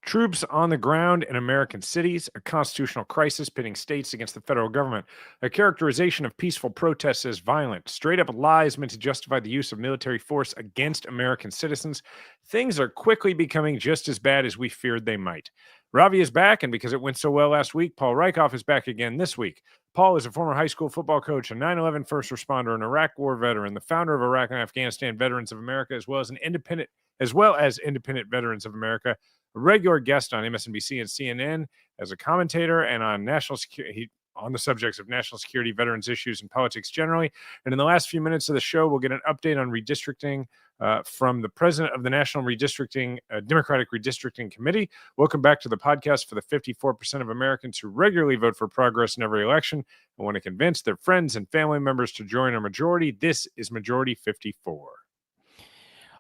Troops on the ground in American cities, a constitutional crisis pitting states against the federal government, a characterization of peaceful protests as violent, straight up lies meant to justify the use of military force against American citizens. Things are quickly becoming just as bad as we feared they might. Ravi is back, and because it went so well last week, Paul Reichoff is back again this week. Paul is a former high school football coach, a 9/11 first responder, an Iraq War veteran, the founder of Iraq and Afghanistan Veterans of America, as well as Independent Veterans of America, a regular guest on MSNBC and CNN as a commentator and on national security. On the subjects of national security, veterans issues, and politics generally. And in the last few minutes of the show, we'll get an update on redistricting from the president of the National Democratic Redistricting Committee. Welcome back to the podcast for the 54% of Americans who regularly vote for progress in every election and want to convince their friends and family members to join our majority. This is Majority 54.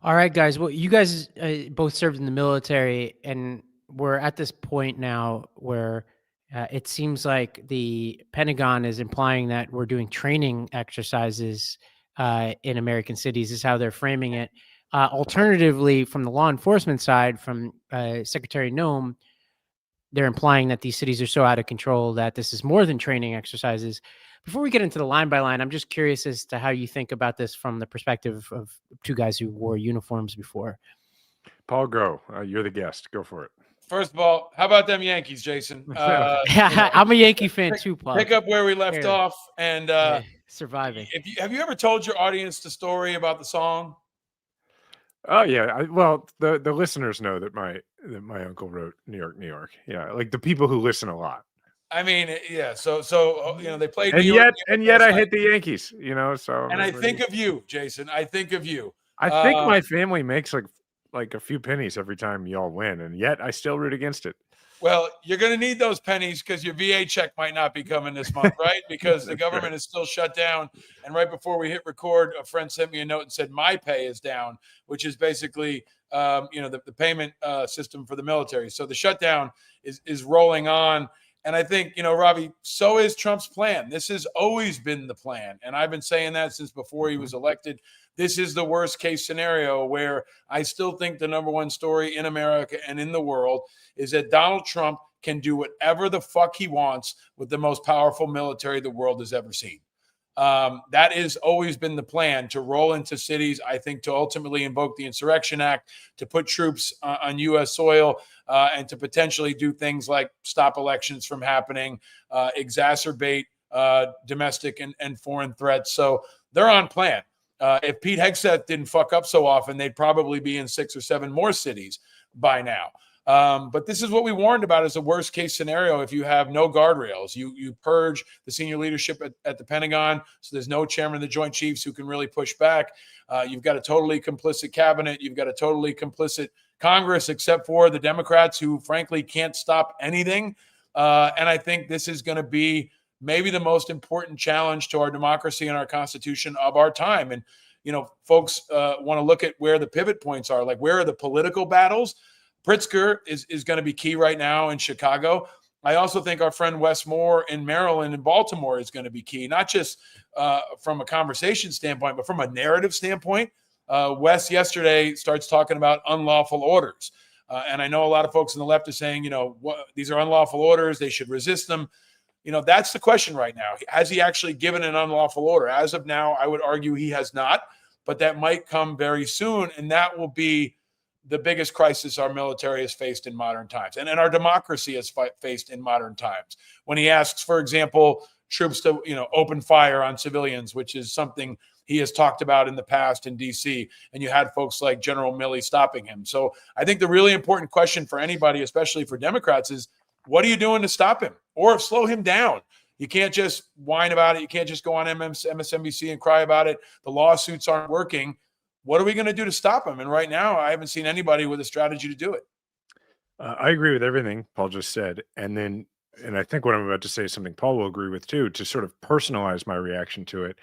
All right, guys. Well, you guys both served in the military, and we're at this point now where it seems like the Pentagon is implying that we're doing training exercises in American cities, is how they're framing it. Alternatively, from the law enforcement side, from Secretary Noem, they're implying that these cities are so out of control that this is more than training exercises. Before we get into the line by line, I'm just curious as to how you think about this from the perspective of two guys who wore uniforms before. Paul, go. You're the guest. Go for it. First of all, how about them Yankees, Jason? I'm a Yankee fan too, Paul. Pick up where we left off, and surviving. Have you ever told your audience the story about the song? Oh yeah, well the listeners know that my uncle wrote New York, New York. Yeah, like the people who listen a lot. I mean, yeah. So they played. And yet I hit the Yankees. So. And I think of you, Jason. I think of you. I think my family makes like a few pennies every time y'all win, and yet I still root against it. Well, you're going to need those pennies because your VA check might not be coming this month, right? Because the government is still shut down. And right before we hit record, a friend sent me a note and said my pay is down, which is basically, the payment system for the military. So the shutdown is rolling on. And I think, Ravi, so is Trump's plan. This has always been the plan. And I've been saying that since before he was elected. This is the worst case scenario where I still think the number one story in America and in the world is that Donald Trump can do whatever the fuck he wants with the most powerful military the world has ever seen. That has always been the plan, to roll into cities, I think, to ultimately invoke the Insurrection Act, to put troops on U.S. soil, and to potentially do things like stop elections from happening, exacerbate domestic and foreign threats. So they're on plan. If Pete Hegseth didn't fuck up so often, they'd probably be in 6 or 7 more cities by now. But this is what we warned about as a worst case scenario. If you have no guardrails, you purge the senior leadership at the Pentagon, so there's no chairman of the Joint Chiefs who can really push back. You've got a totally complicit cabinet. You've got a totally complicit Congress, except for the Democrats, who frankly can't stop anything. And I think this is going to be maybe the most important challenge to our democracy and our Constitution of our time. And, folks want to look at where the pivot points are, like where are the political battles? Pritzker is going to be key right now in Chicago. I also think our friend Wes Moore in Maryland and Baltimore is going to be key, not just from a conversation standpoint, but from a narrative standpoint. Wes yesterday starts talking about unlawful orders. And I know a lot of folks on the left are saying, these are unlawful orders. They should resist them. That's the question right now. Has he actually given an unlawful order? As of now, I would argue he has not, but that might come very soon. And that will be the biggest crisis our military has faced in modern times, and our democracy has faced in modern times. When he asks, for example, troops to, open fire on civilians, which is something he has talked about in the past in D.C., and you had folks like General Milley stopping him. So I think the really important question for anybody, especially for Democrats, is what are you doing to stop him or slow him down? You can't just whine about it. You can't just go on MSNBC and cry about it. The lawsuits aren't working. What are we going to do to stop him? And right now, I haven't seen anybody with a strategy to do it. I agree with everything Paul just said. And I think what I'm about to say is something Paul will agree with too, to sort of personalize my reaction to it.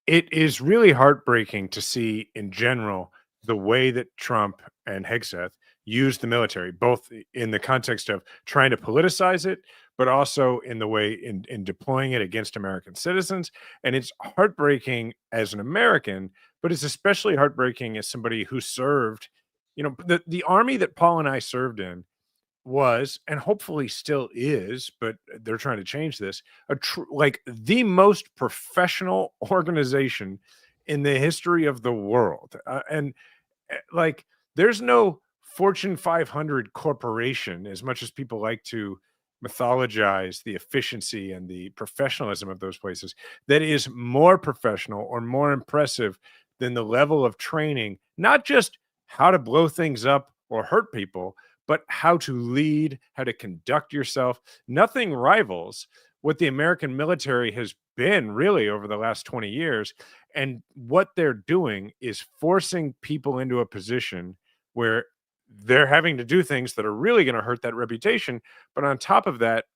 It is really heartbreaking to see in general the way that Trump and Hegseth use the military, both in the context of trying to politicize it, but also in the way in deploying it against American citizens. And it's heartbreaking as an American, but it's especially heartbreaking as somebody who served the army that Paul and I served in was, and hopefully still is, but they're trying to change this, like the most professional organization in the history of the world. And like, there's no Fortune 500 corporation, as much as people like to mythologize the efficiency and the professionalism of those places, that is more professional or more impressive than the level of training, not just how to blow things up or hurt people, but how to lead, how to conduct yourself. Nothing rivals what the American military has been really over the last 20 years. And what they're doing is forcing people into a position where they're having to do things that are really going to hurt that reputation. But on top of that,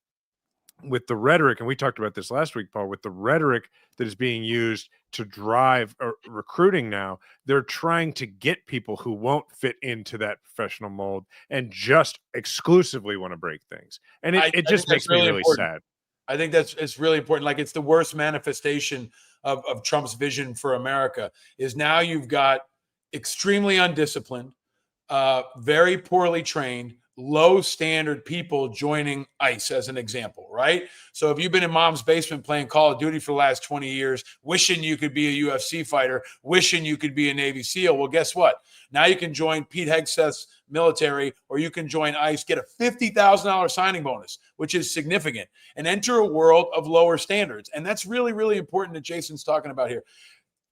with the rhetoric, and we talked about this last week, Paul, with the rhetoric that is being used to drive recruiting now, they're trying to get people who won't fit into that professional mold and just exclusively want to break things. And it just makes me really sad. I think it's really important. Like, it's the worst manifestation of Trump's vision for America is now you've got extremely undisciplined, very poorly trained, low standard people joining ICE as an example, right? So if you've been in mom's basement playing Call of Duty for the last 20 years, wishing you could be a UFC fighter, wishing you could be a Navy SEAL, well, guess what? Now you can join Pete Hegseth's military, or you can join ICE, get a $50,000 signing bonus, which is significant, and enter a world of lower standards. And that's really, really important that Jason's talking about here.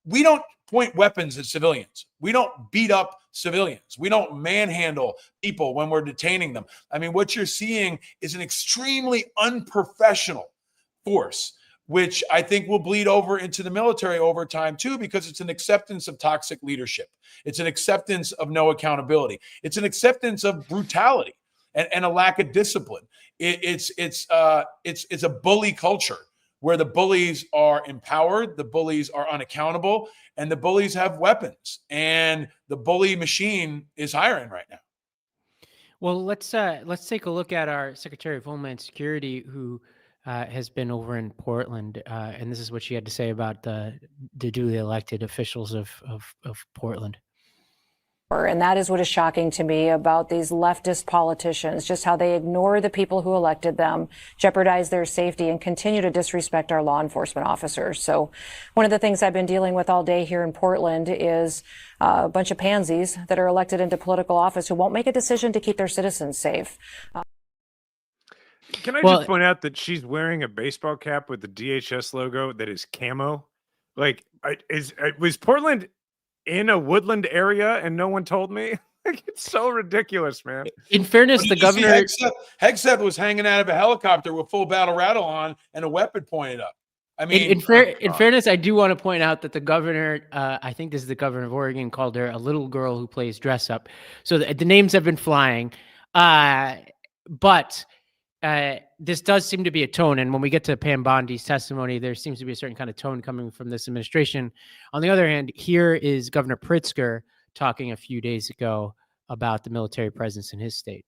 We don't point weapons at civilians. We don't beat up civilians. We don't manhandle people when we're detaining them. I mean, what you're seeing is an extremely unprofessional force, which I think will bleed over into the military over time too, because it's an acceptance of toxic leadership. It's an acceptance of no accountability. It's an acceptance of brutality and a lack of discipline. It's a bully culture, where the bullies are empowered, the bullies are unaccountable, and the bullies have weapons. And the bully machine is hiring right now. Well, let's take a look at our Secretary of Homeland Security, who has been over in Portland, and this is what she had to say about the duly elected officials of Portland. And that is what is shocking to me about these leftist politicians, just how they ignore the people who elected them, jeopardize their safety, and continue to disrespect our law enforcement officers. So one of the things I've been dealing with all day here in Portland is a bunch of pansies that are elected into political office who won't make a decision to keep their citizens safe. Can I just point out that she's wearing a baseball cap with the DHS logo that is camo? Like, was Portland in a woodland area and no one told me? Like, it's so ridiculous, man. In fairness, the governor Hegseth was hanging out of a helicopter with full battle rattle on and a weapon pointed up. I mean, in fairness, I do want to point out that the governor, I think this is the governor of Oregon, called her a little girl who plays dress up. So the names have been flying, but this does seem to be a tone. And when we get to Pam Bondi's testimony, there seems to be a certain kind of tone coming from this administration. On the other hand, here is Governor Pritzker talking a few days ago about the military presence in his state.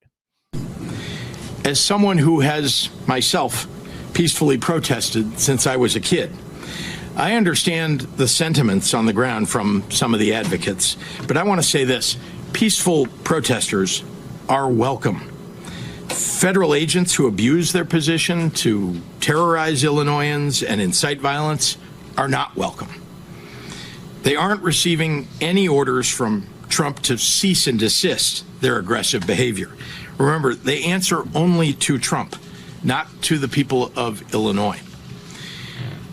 As someone who has myself peacefully protested since I was a kid, I understand the sentiments on the ground from some of the advocates, but I want to say this: peaceful protesters are welcome. Federal agents who abuse their position to terrorize Illinoisans and incite violence are not welcome. They aren't receiving any orders from Trump to cease and desist their aggressive behavior. Remember, they answer only to Trump, not to the people of Illinois.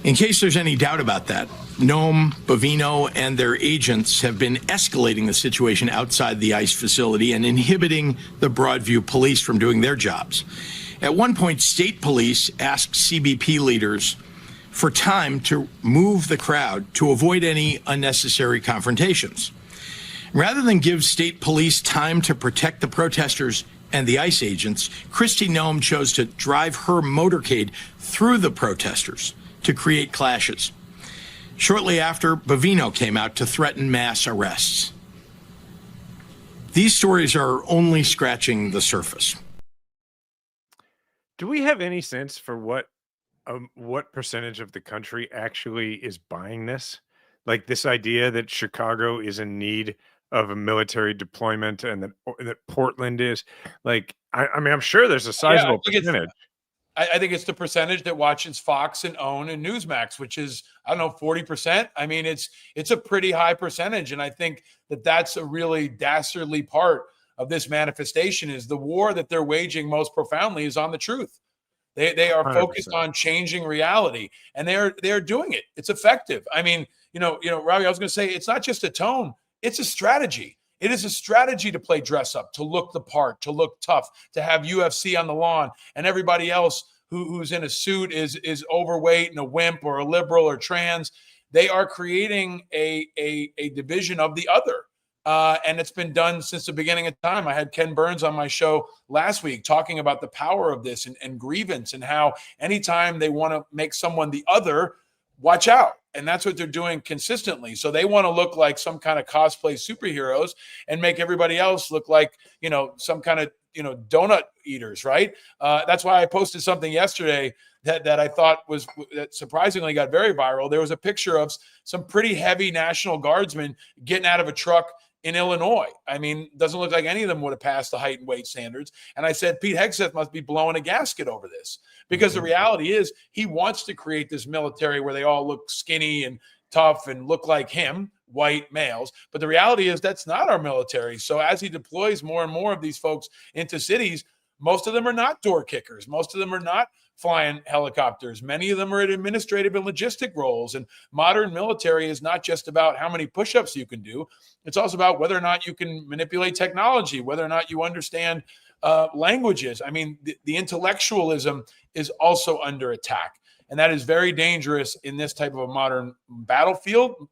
In case there's any doubt about that, Noam, Bovino, and their agents have been escalating the situation outside the ICE facility and inhibiting the Broadview police from doing their jobs. At one point, state police asked CBP leaders for time to move the crowd to avoid any unnecessary confrontations. Rather than give state police time to protect the protesters and the ICE agents, Kristi Noem chose to drive her motorcade through the protesters to create clashes. Shortly after, Bovino came out to threaten mass arrests. These stories are only scratching the surface. Do we have any sense for what percentage of the country actually is buying this? Like, this idea that Chicago is in need of a military deployment, and that Portland is. Like, I mean, I'm sure there's a sizable percentage. I think it's the percentage that watches Fox and OWN and Newsmax, which is, I don't know, 40%. I mean, it's a pretty high percentage. And I think that that's a really dastardly part of this manifestation, is the war that they're waging most profoundly is on the truth. They are 100%. Focused on changing reality, and they're doing it. It's effective. I mean, Ravi, I was going to say, it's not just a tone, it's a strategy. It is a strategy to play dress up, to look the part, to look tough, to have UFC on the lawn, and everybody else who's in a suit is overweight and a wimp or a liberal or trans. They are creating a division of the other. And it's been done since the beginning of time. I had Ken Burns on my show last week talking about the power of this and grievance, and how anytime they want to make someone the other, watch out. And that's what they're doing consistently. So they want to look like some kind of cosplay superheroes and make everybody else look like, some kind of, donut eaters, right? That's why I posted something yesterday that I thought that surprisingly got very viral. There was a picture of some pretty heavy National Guardsmen getting out of a truck in Illinois. I mean, doesn't look like any of them would have passed the height and weight standards. And I said, Pete Hegseth must be blowing a gasket over this, because the reality is he wants to create this military where they all look skinny and tough and look like him, white males. But the reality is that's not our military. So as he deploys more and more of these folks into cities, most of them are not door kickers. Most of them are not flying helicopters. Many of them are in administrative and logistic roles. And modern military is not just about how many push-ups you can do. It's also about whether or not you can manipulate technology, whether or not you understand languages. I mean, the intellectualism is also under attack. And that is very dangerous in this type of a modern battlefield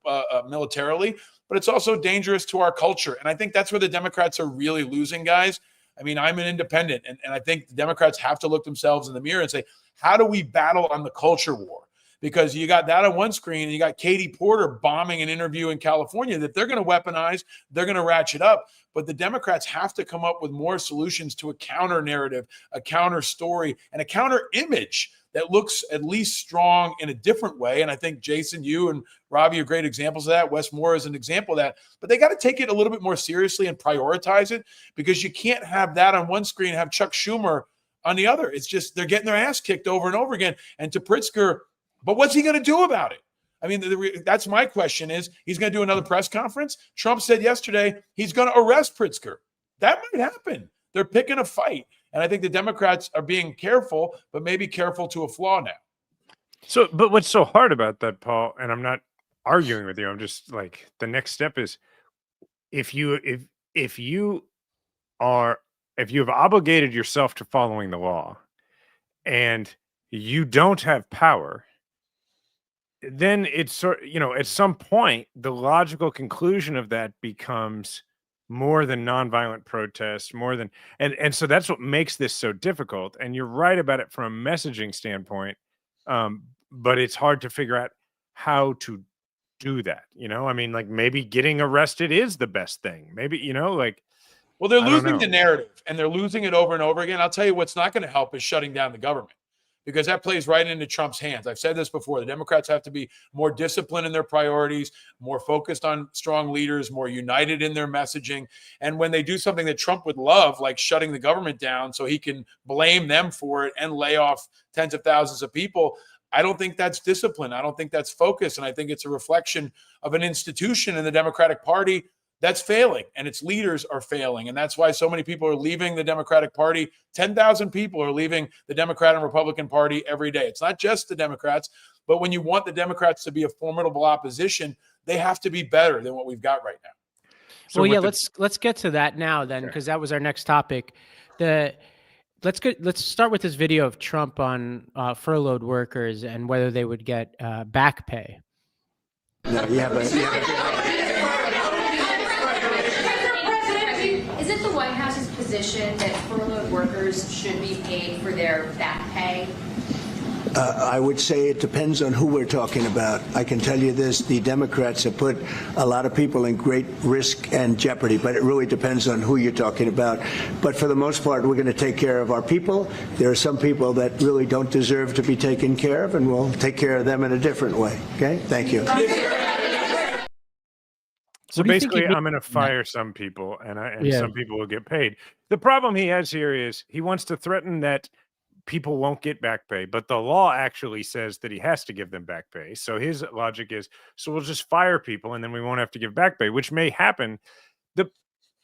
militarily, but it's also dangerous to our culture. And I think that's where the Democrats are really losing, guys. I mean, I'm an independent, and I think the Democrats have to look themselves in the mirror and say, how do we battle on the culture war? Because you got that on one screen, and you got Katie Porter bombing an interview in California that they're going to weaponize, they're going to ratchet up. But the Democrats have to come up with more solutions to a counter narrative, a counter story, and a counter image that looks at least strong in a different way. And I think Jason, you and Ravi are great examples of that. Wes Moore is an example of that. But they got to take it a little bit more seriously and prioritize it, because you can't have that on one screen and have Chuck Schumer on the other. It's just they're getting their ass kicked over and over again. And to Pritzker, but what's he going to do about it? I mean, that's my question is, he's going to do another press conference? Trump said yesterday he's going to arrest Pritzker. That might happen. They're picking a fight. And I think the Democrats are being careful, but maybe careful to a flaw now. So, but what's so hard about that, Paul, and I'm not arguing with you, I'm just like, the next step is if you have obligated yourself to following the law and you don't have power, then it's, at some point, the logical conclusion of that becomes more than nonviolent protests, more than, and so that's what makes this so difficult. And you're right about it from a messaging standpoint, but it's hard to figure out how to do that. I mean, like, maybe getting arrested is the best thing. Maybe, well, they're losing the narrative, and they're losing it over and over again. I'll tell you what's not going to help is shutting down the government, because that plays right into Trump's hands. I've said this before. The Democrats have to be more disciplined in their priorities, more focused on strong leaders, more united in their messaging. And when they do something that Trump would love, like shutting the government down so he can blame them for it and lay off tens of thousands of people, I don't think that's discipline. I don't think that's focus. And I think it's a reflection of an institution in the Democratic Party that's failing, and its leaders are failing. And that's why so many people are leaving the Democratic Party. 10,000 people are leaving the Democrat and Republican Party every day. It's not just the Democrats, but when you want the Democrats to be a formidable opposition, they have to be better than what we've got right now. So well, yeah, let's get to that now then, because that was our next topic. Let's start with this video of Trump on furloughed workers and whether they would get back pay. No, Is it the White House's position that furloughed workers should be paid for their back pay? I would say it depends on who we're talking about. I can tell you this, the Democrats have put a lot of people in great risk and jeopardy, but it really depends on who you're talking about. But for the most part, we're going to take care of our people. There are some people that really don't deserve to be taken care of, and we'll take care of them in a different way. Okay? Thank you. So What do you think basically, he I'm going to means by that? fire some people, and Yeah. some people will get paid. The problem he has here is he wants to threaten that people won't get back pay, but the law actually says that he has to give them back pay. So his logic is, so we'll just fire people, and then we won't have to give back pay, which may happen. The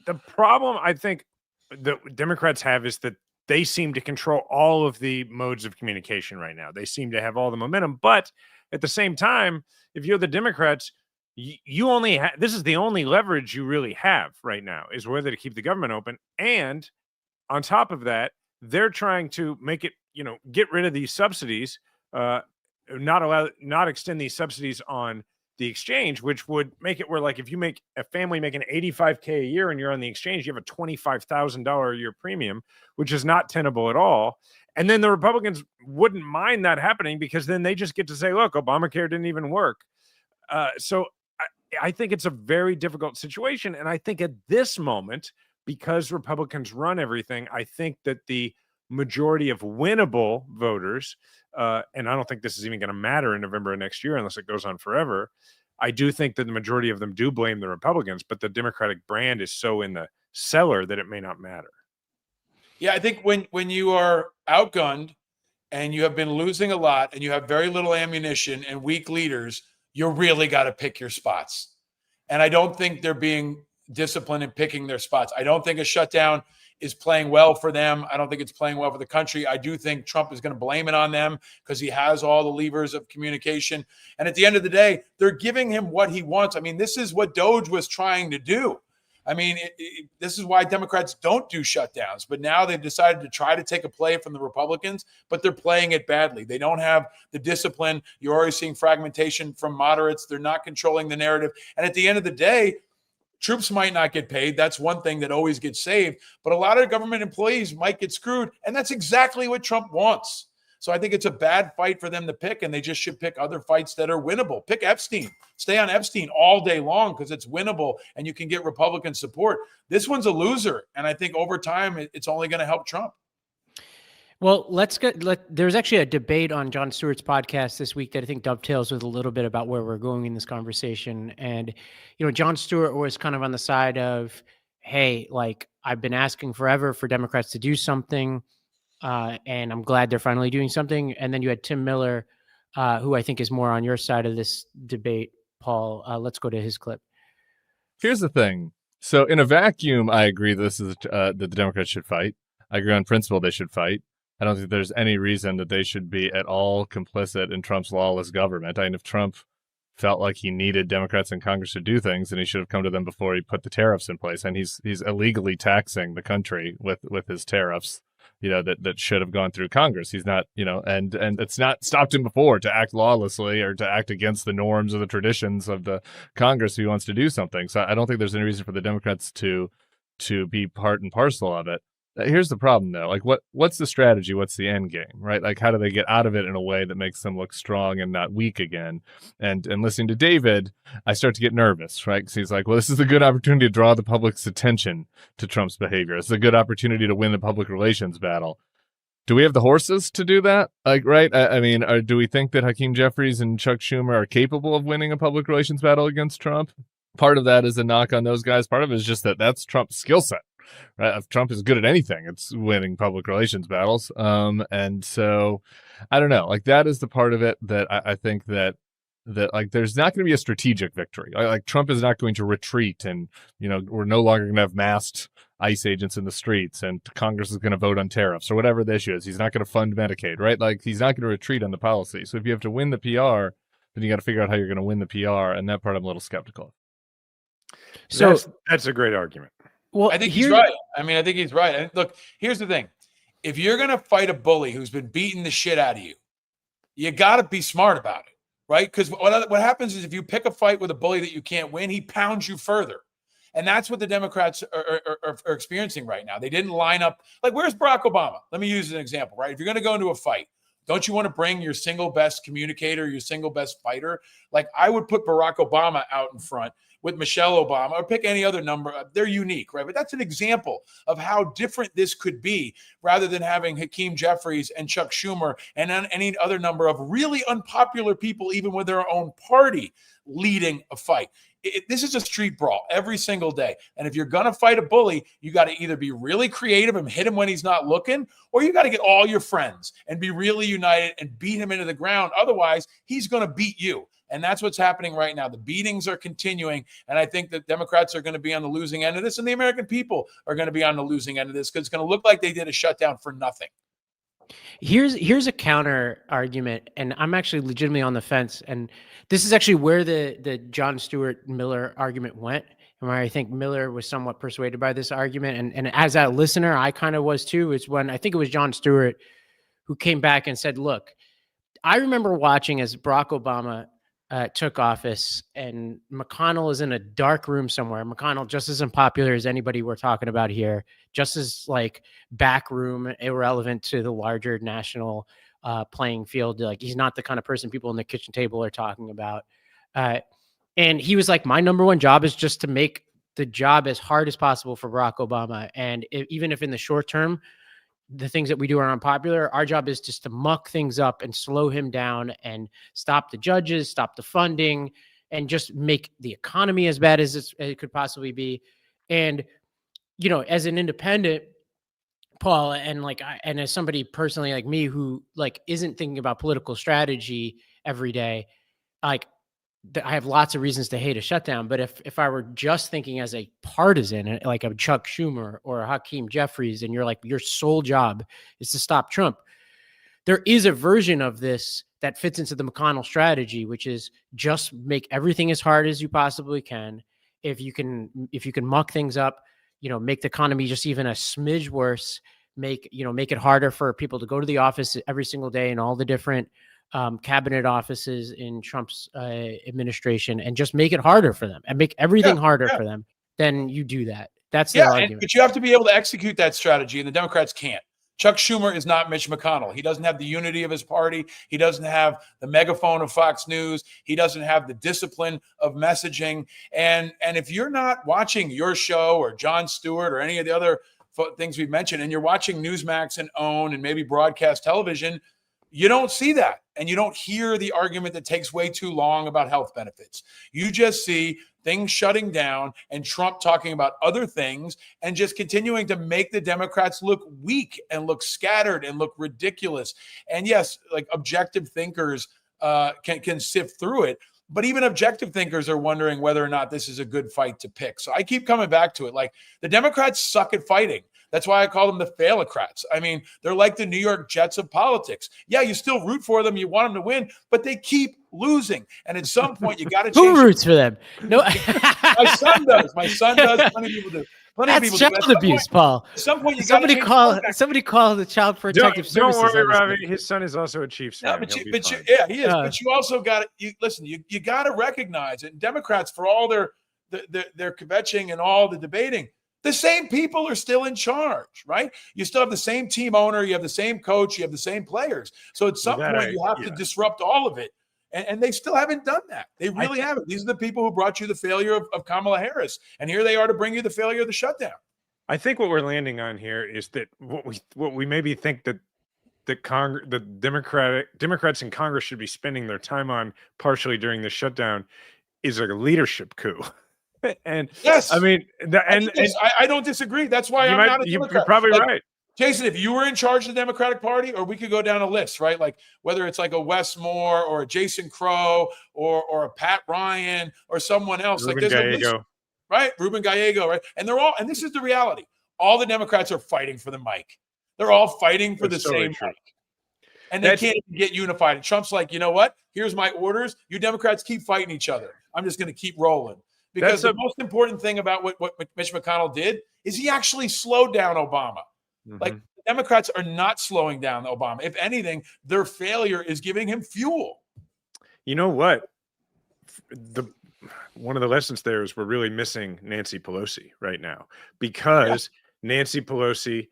the problem I think the Democrats have is that they seem to control all of the modes of communication right now. They seem to have all the momentum, but at the same time, if you're the Democrats, you only this is the only leverage you really have right now is whether to keep the government open. And on top of that, they're trying to make it, get rid of these subsidies, not extend these subsidies on the exchange, which would make it where, like, if you make a family making $85K a year and you're on the exchange, you have a $25,000 a year premium, which is not tenable at all. And then the Republicans wouldn't mind that happening because then they just get to say, look, Obamacare didn't even work. So I think it's a very difficult situation. And I think at this moment, because Republicans run everything, I think that the majority of winnable voters, and I don't think this is even going to matter in November of next year unless it goes on forever. I do think that the majority of them do blame the Republicans, but the Democratic brand is so in the cellar that it may not matter. Yeah, I think when you are outgunned and you have been losing a lot and you have very little ammunition and weak leaders, you really got to pick your spots. And I don't think they're being disciplined in picking their spots. I don't think a shutdown is playing well for them. I don't think it's playing well for the country. I do think Trump is going to blame it on them because he has all the levers of communication. And at the end of the day, they're giving him what he wants. I mean, this is what Doge was trying to do. I mean, this is why Democrats don't do shutdowns. But now they've decided to try to take a play from the Republicans, but they're playing it badly. They don't have the discipline. You're already seeing fragmentation from moderates. They're not controlling the narrative. And at the end of the day, troops might not get paid. That's one thing that always gets saved. But a lot of government employees might get screwed. And that's exactly what Trump wants. So I think it's a bad fight for them to pick, and they just should pick other fights that are winnable. Pick Epstein. Stay on Epstein all day long because it's winnable and you can get Republican support. This one's a loser, and I think over time it's only going to help Trump. Well, there's actually a debate on Jon Stewart's podcast this week that I think dovetails with a little bit about where we're going in this conversation. And, Jon Stewart was kind of on the side of, hey, like, I've been asking forever for Democrats to do something. And I'm glad they're finally doing something. And then you had Tim Miller, who I think is more on your side of this debate, Paul. Let's go to his clip. Here's the thing. So in a vacuum, I agree this is that the Democrats should fight. I agree on principle they should fight. I don't think there's any reason that they should be at all complicit in Trump's lawless government. I mean, if Trump felt like he needed Democrats in Congress to do things, then he should have come to them before he put the tariffs in place. And he's illegally taxing the country with his tariffs. That should have gone through Congress. He's not, and it's not stopped him before to act lawlessly or to act against the norms or the traditions of the Congress if he wants to do something. So I don't think there's any reason for the Democrats to be part and parcel of it. Here's the problem, though. Like, what's the strategy? What's the end game, right? Like, how do they get out of it in a way that makes them look strong and not weak again? And listening to David, I start to get nervous, right? Because he's like, well, this is a good opportunity to draw the public's attention to Trump's behavior. It's a good opportunity to win the public relations battle. Do we have the horses to do that? Like, right? I mean, do we think that Hakeem Jeffries and Chuck Schumer are capable of winning a public relations battle against Trump? Part of that is a knock on those guys. Part of it is just that's Trump's skill set. Right? If Trump is good at anything, it's winning public relations battles. And so I don't know, like, that is the part of it that I think that like, there's not going to be a strategic victory. Like, Trump is not going to retreat and, we're no longer going to have masked ICE agents in the streets and Congress is going to vote on tariffs or whatever the issue is. He's not going to fund Medicaid, right? Like, he's not going to retreat on the policy. So if you have to win the PR, then you got to figure out how you're going to win the PR. And that part I'm a little skeptical of. So that's a great argument. Well, I think he's right. I mean, I think he's right. And look, here's the thing. If you're going to fight a bully who's been beating the shit out of you, you got to be smart about it, right? Because what happens is if you pick a fight with a bully that you can't win, he pounds you further. And that's what the Democrats are experiencing right now. They didn't line up. Like, where's Barack Obama? Let me use an example, right? If you're going to go into a fight, don't you want to bring your single best communicator, your single best fighter? Like, I would put Barack Obama out in front with Michelle Obama, or pick any other number. They're unique, right? But that's an example of how different this could be, rather than having Hakeem Jeffries and Chuck Schumer and any other number of really unpopular people, even with their own party, leading a fight. this is a street brawl every single day. And if you're going to fight a bully, you got to either be really creative and hit him when he's not looking, or you got to get all your friends and be really united and beat him into the ground. Otherwise, he's going to beat you. And that's what's happening right now. The beatings are continuing. And I think that Democrats are going to be on the losing end of this, and the American people are going to be on the losing end of this, because it's going to look like they did a shutdown for nothing. Here's a counter argument, and I'm actually legitimately on the fence. And this is actually where the John Stuart Miller argument went, and where I think Miller was somewhat persuaded by this argument. And as a listener, I kind of was too. It's when I think it was John Stewart who came back and said, look, I remember watching as Barack Obama took office, and McConnell is in a dark room somewhere. McConnell just as unpopular as anybody we're talking about here, just as like backroom, irrelevant to the larger national playing field. Like, he's not the kind of person people in the kitchen table are talking about. And he was like, my number one job is just to make the job as hard as possible for Barack Obama. And even if in the short term, the things that we do are unpopular, our job is just to muck things up and slow him down and stop the judges, stop the funding, and just make the economy as bad as it could possibly be. And, you know, as an independent, Paul, and and as somebody personally like me who like isn't thinking about political strategy every day, like, I have lots of reasons to hate a shutdown. But if I were just thinking as a partisan, like a Chuck Schumer or a Hakeem Jeffries, and you're like, your sole job is to stop Trump, there is a version of this that fits into the McConnell strategy, which is just make everything as hard as you possibly can. If you can muck things up, you know, make the economy just even a smidge worse, make it harder for people to go to the office every single day in all the different cabinet offices in Trump's administration, and just make it harder for them and make everything harder for them, then you do that. That's their argument. But you have to be able to execute that strategy, and the Democrats can't. Chuck Schumer is not Mitch McConnell. He doesn't have the unity of his party. He doesn't have the megaphone of Fox News. He doesn't have the discipline of messaging. And if you're not watching your show or Jon Stewart or any of the other things we've mentioned, and you're watching Newsmax and OWN and maybe broadcast television, you don't see that. And you don't hear the argument that takes way too long about health benefits. You just see things shutting down and Trump talking about other things and just continuing to make the Democrats look weak and look scattered and look ridiculous. And yes, like, objective thinkers can sift through it, but even objective thinkers are wondering whether or not this is a good fight to pick. So I keep coming back to it. Like, the Democrats suck at fighting. That's why I call them the failocrats. I mean, they're like the New York Jets of politics. Yeah, you still root for them. You want them to win, but they keep losing. And at some point, you got to change. Who roots for them? No, my son does. My son does. Plenty of people do. That's child abuse, Paul. At some point, you somebody call the child protective services. Don't worry, Ravi. His son is also a Chiefs fan. He is. But you also got to listen. You got to recognize it. And Democrats, for all their kvetching and all the debating, the same people are still in charge, right? You still have the same team owner, you have the same coach, you have the same players. So at some point, you have to disrupt all of it. And they still haven't done that. They really haven't. These are the people who brought you the failure of Kamala Harris. And here they are to bring you the failure of the shutdown. I think what we're landing on here is that what we maybe think that the Democrats in Congress should be spending their time on partially during the shutdown is a leadership coup. And yes, I mean, I don't disagree. That's why I'm not a Democrat. You're probably right. Jason, if you were in charge of the Democratic Party, or we could go down a list, right? Like whether it's like a Wes Moore or a Jason Crow or a Pat Ryan or someone else. Ruben like there's Gallego. A list, right? Ruben Gallego, right? And they're all, and this is the reality. All the Democrats are fighting for the mic. They're all fighting for the same mic. And they can't even get unified. And Trump's like, you know what? Here's my orders. You Democrats keep fighting each other. I'm just going to keep rolling. Because the most important thing about what Mitch McConnell did is he actually slowed down Obama. Mm-hmm. Like, the Democrats are not slowing down Obama. If anything, their failure is giving him fuel. You know what? One of the lessons there is we're really missing Nancy Pelosi right now, because Nancy Pelosi,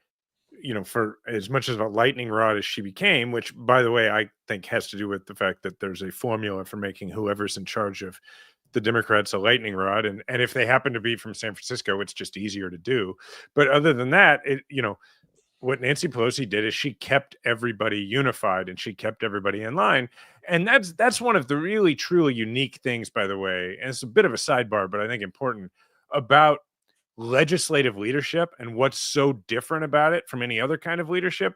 you know, for as much of a lightning rod as she became, which, by the way, I think has to do with the fact that there's a formula for making whoever's in charge of the Democrats a lightning rod, and if they happen to be from San Francisco, it's just easier to do. But other than that, what Nancy Pelosi did is she kept everybody unified and she kept everybody in line. And that's one of the really truly unique things, by the way, and it's a bit of a sidebar, but I think important, about legislative leadership and what's so different about it from any other kind of leadership.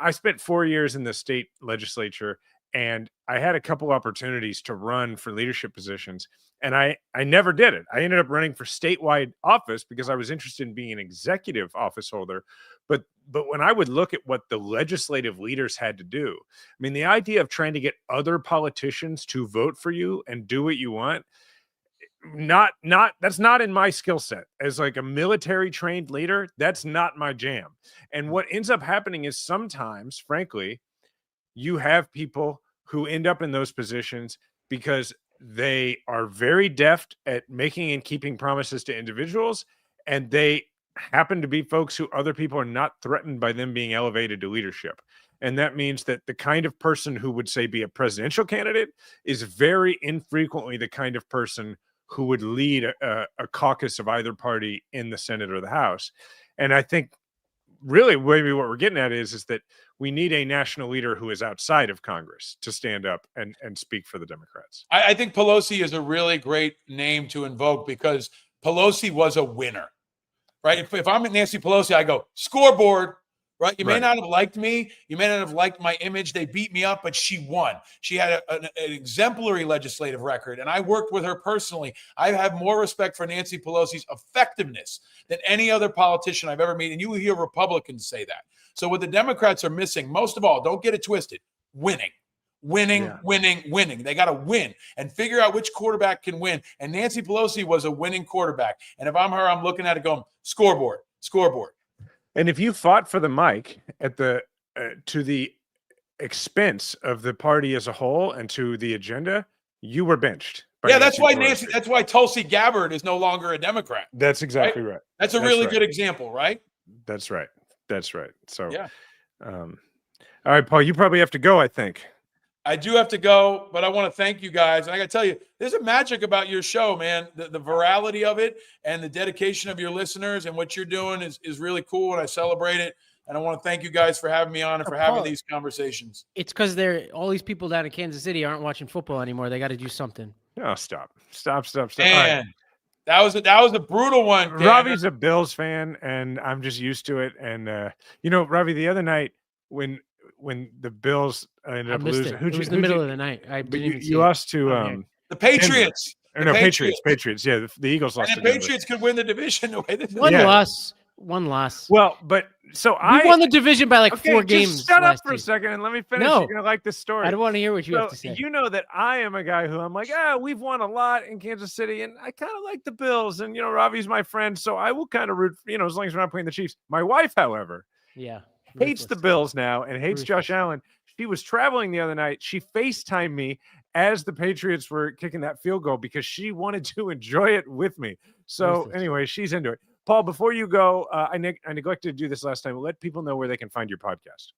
I spent 4 years in the state legislature, and I had a couple opportunities to run for leadership positions, and I never did it. I ended up running for statewide office because I was interested in being an executive office holder. But when I would look at what the legislative leaders had to do, I mean, the idea of trying to get other politicians to vote for you and do what you want, that's not in my skill set as like a military trained leader. That's not my jam. And what ends up happening is sometimes, frankly, you have people who end up in those positions because they are very deft at making and keeping promises to individuals, and they happen to be folks who other people are not threatened by them being elevated to leadership. And that means that the kind of person who would, say, be a presidential candidate is very infrequently the kind of person who would lead a caucus of either party in the Senate or the House. And I think really maybe what we're getting at is that we need a national leader who is outside of Congress to stand up and speak for the Democrats. I think Pelosi is a really great name to invoke because Pelosi was a winner, right? If I'm Nancy Pelosi, I go, scoreboard, right? You may not have liked me. You may not have liked my image. They beat me up, but she won. She had an exemplary legislative record, and I worked with her personally. I have more respect for Nancy Pelosi's effectiveness than any other politician I've ever met, and you will hear Republicans say that. So what the Democrats are missing, most of all, don't get it twisted, winning. Winning. They got to win and figure out which quarterback can win. And Nancy Pelosi was a winning quarterback. And if I'm her, I'm looking at it going, scoreboard. And if you fought for the mic at the to the expense of the party as a whole and to the agenda, you were benched. Yeah, that's why Tulsi Gabbard is no longer a Democrat. That's exactly right. That's a really good example, right? That's right. So, yeah. All right, Paul, you probably have to go, I think. I do have to go, but I want to thank you guys. And I got to tell you, there's a magic about your show, man. The virality of it and the dedication of your listeners and what you're doing is really cool, and I celebrate it. And I want to thank you guys for having me on and for having these conversations. It's because all these people down in Kansas City aren't watching football anymore. They got to do something. Oh, stop. And that was a brutal one. Kander. Ravi's a Bills fan, and I'm just used to it. And Ravi, the other night when the Bills ended up losing, it was the middle of the night. You lost to the Patriots. Patriots. Yeah, the Eagles lost. And the Patriots could win the division. One loss. Well, but we won the division by 4 games. Just shut up for a second and let me finish. No, you're gonna like this story. I don't want to hear what you have to say. You know that I am a guy who I'm like, we've won a lot in Kansas City, and I kind of like the Bills, and Ravi's my friend, so I will kind of root, as long as we're not playing the Chiefs. My wife, however, hates the Bills now and hates Josh Allen. She was traveling the other night. She FaceTimed me as the Patriots were kicking that field goal because she wanted to enjoy it with me. So anyway, she's into it. Paul, before you go, I neglected to do this last time. Let people know where they can find your podcast.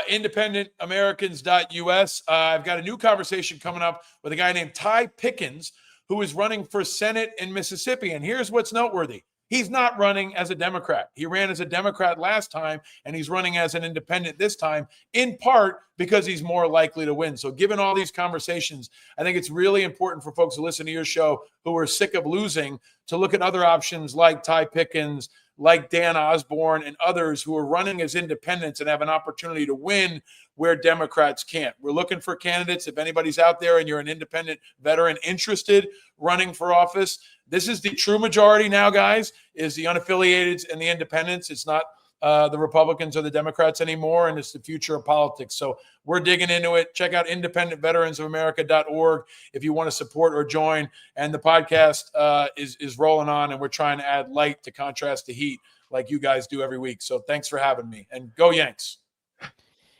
IndependentAmericans.us. I've got a new conversation coming up with a guy named Ty Pickens, who is running for Senate in Mississippi. And here's what's noteworthy. He's not running as a Democrat. He ran as a Democrat last time, and he's running as an independent this time, in part because he's more likely to win. So given all these conversations, I think it's really important for folks who listen to your show who are sick of losing to look at other options like Ty Pickens, like Dan Osborne, and others who are running as independents and have an opportunity to win where Democrats can't. We're looking for candidates. If anybody's out there and you're an independent veteran interested running for office, this is the true majority now, guys, is the unaffiliated and the independents. It's not the Republicans or the Democrats anymore, and it's the future of politics. So we're digging into it. Check out independentveteransofamerica.org if you want to support or join. And the podcast is rolling on, and we're trying to add light to contrast to heat like you guys do every week. So thanks for having me, and go Yanks.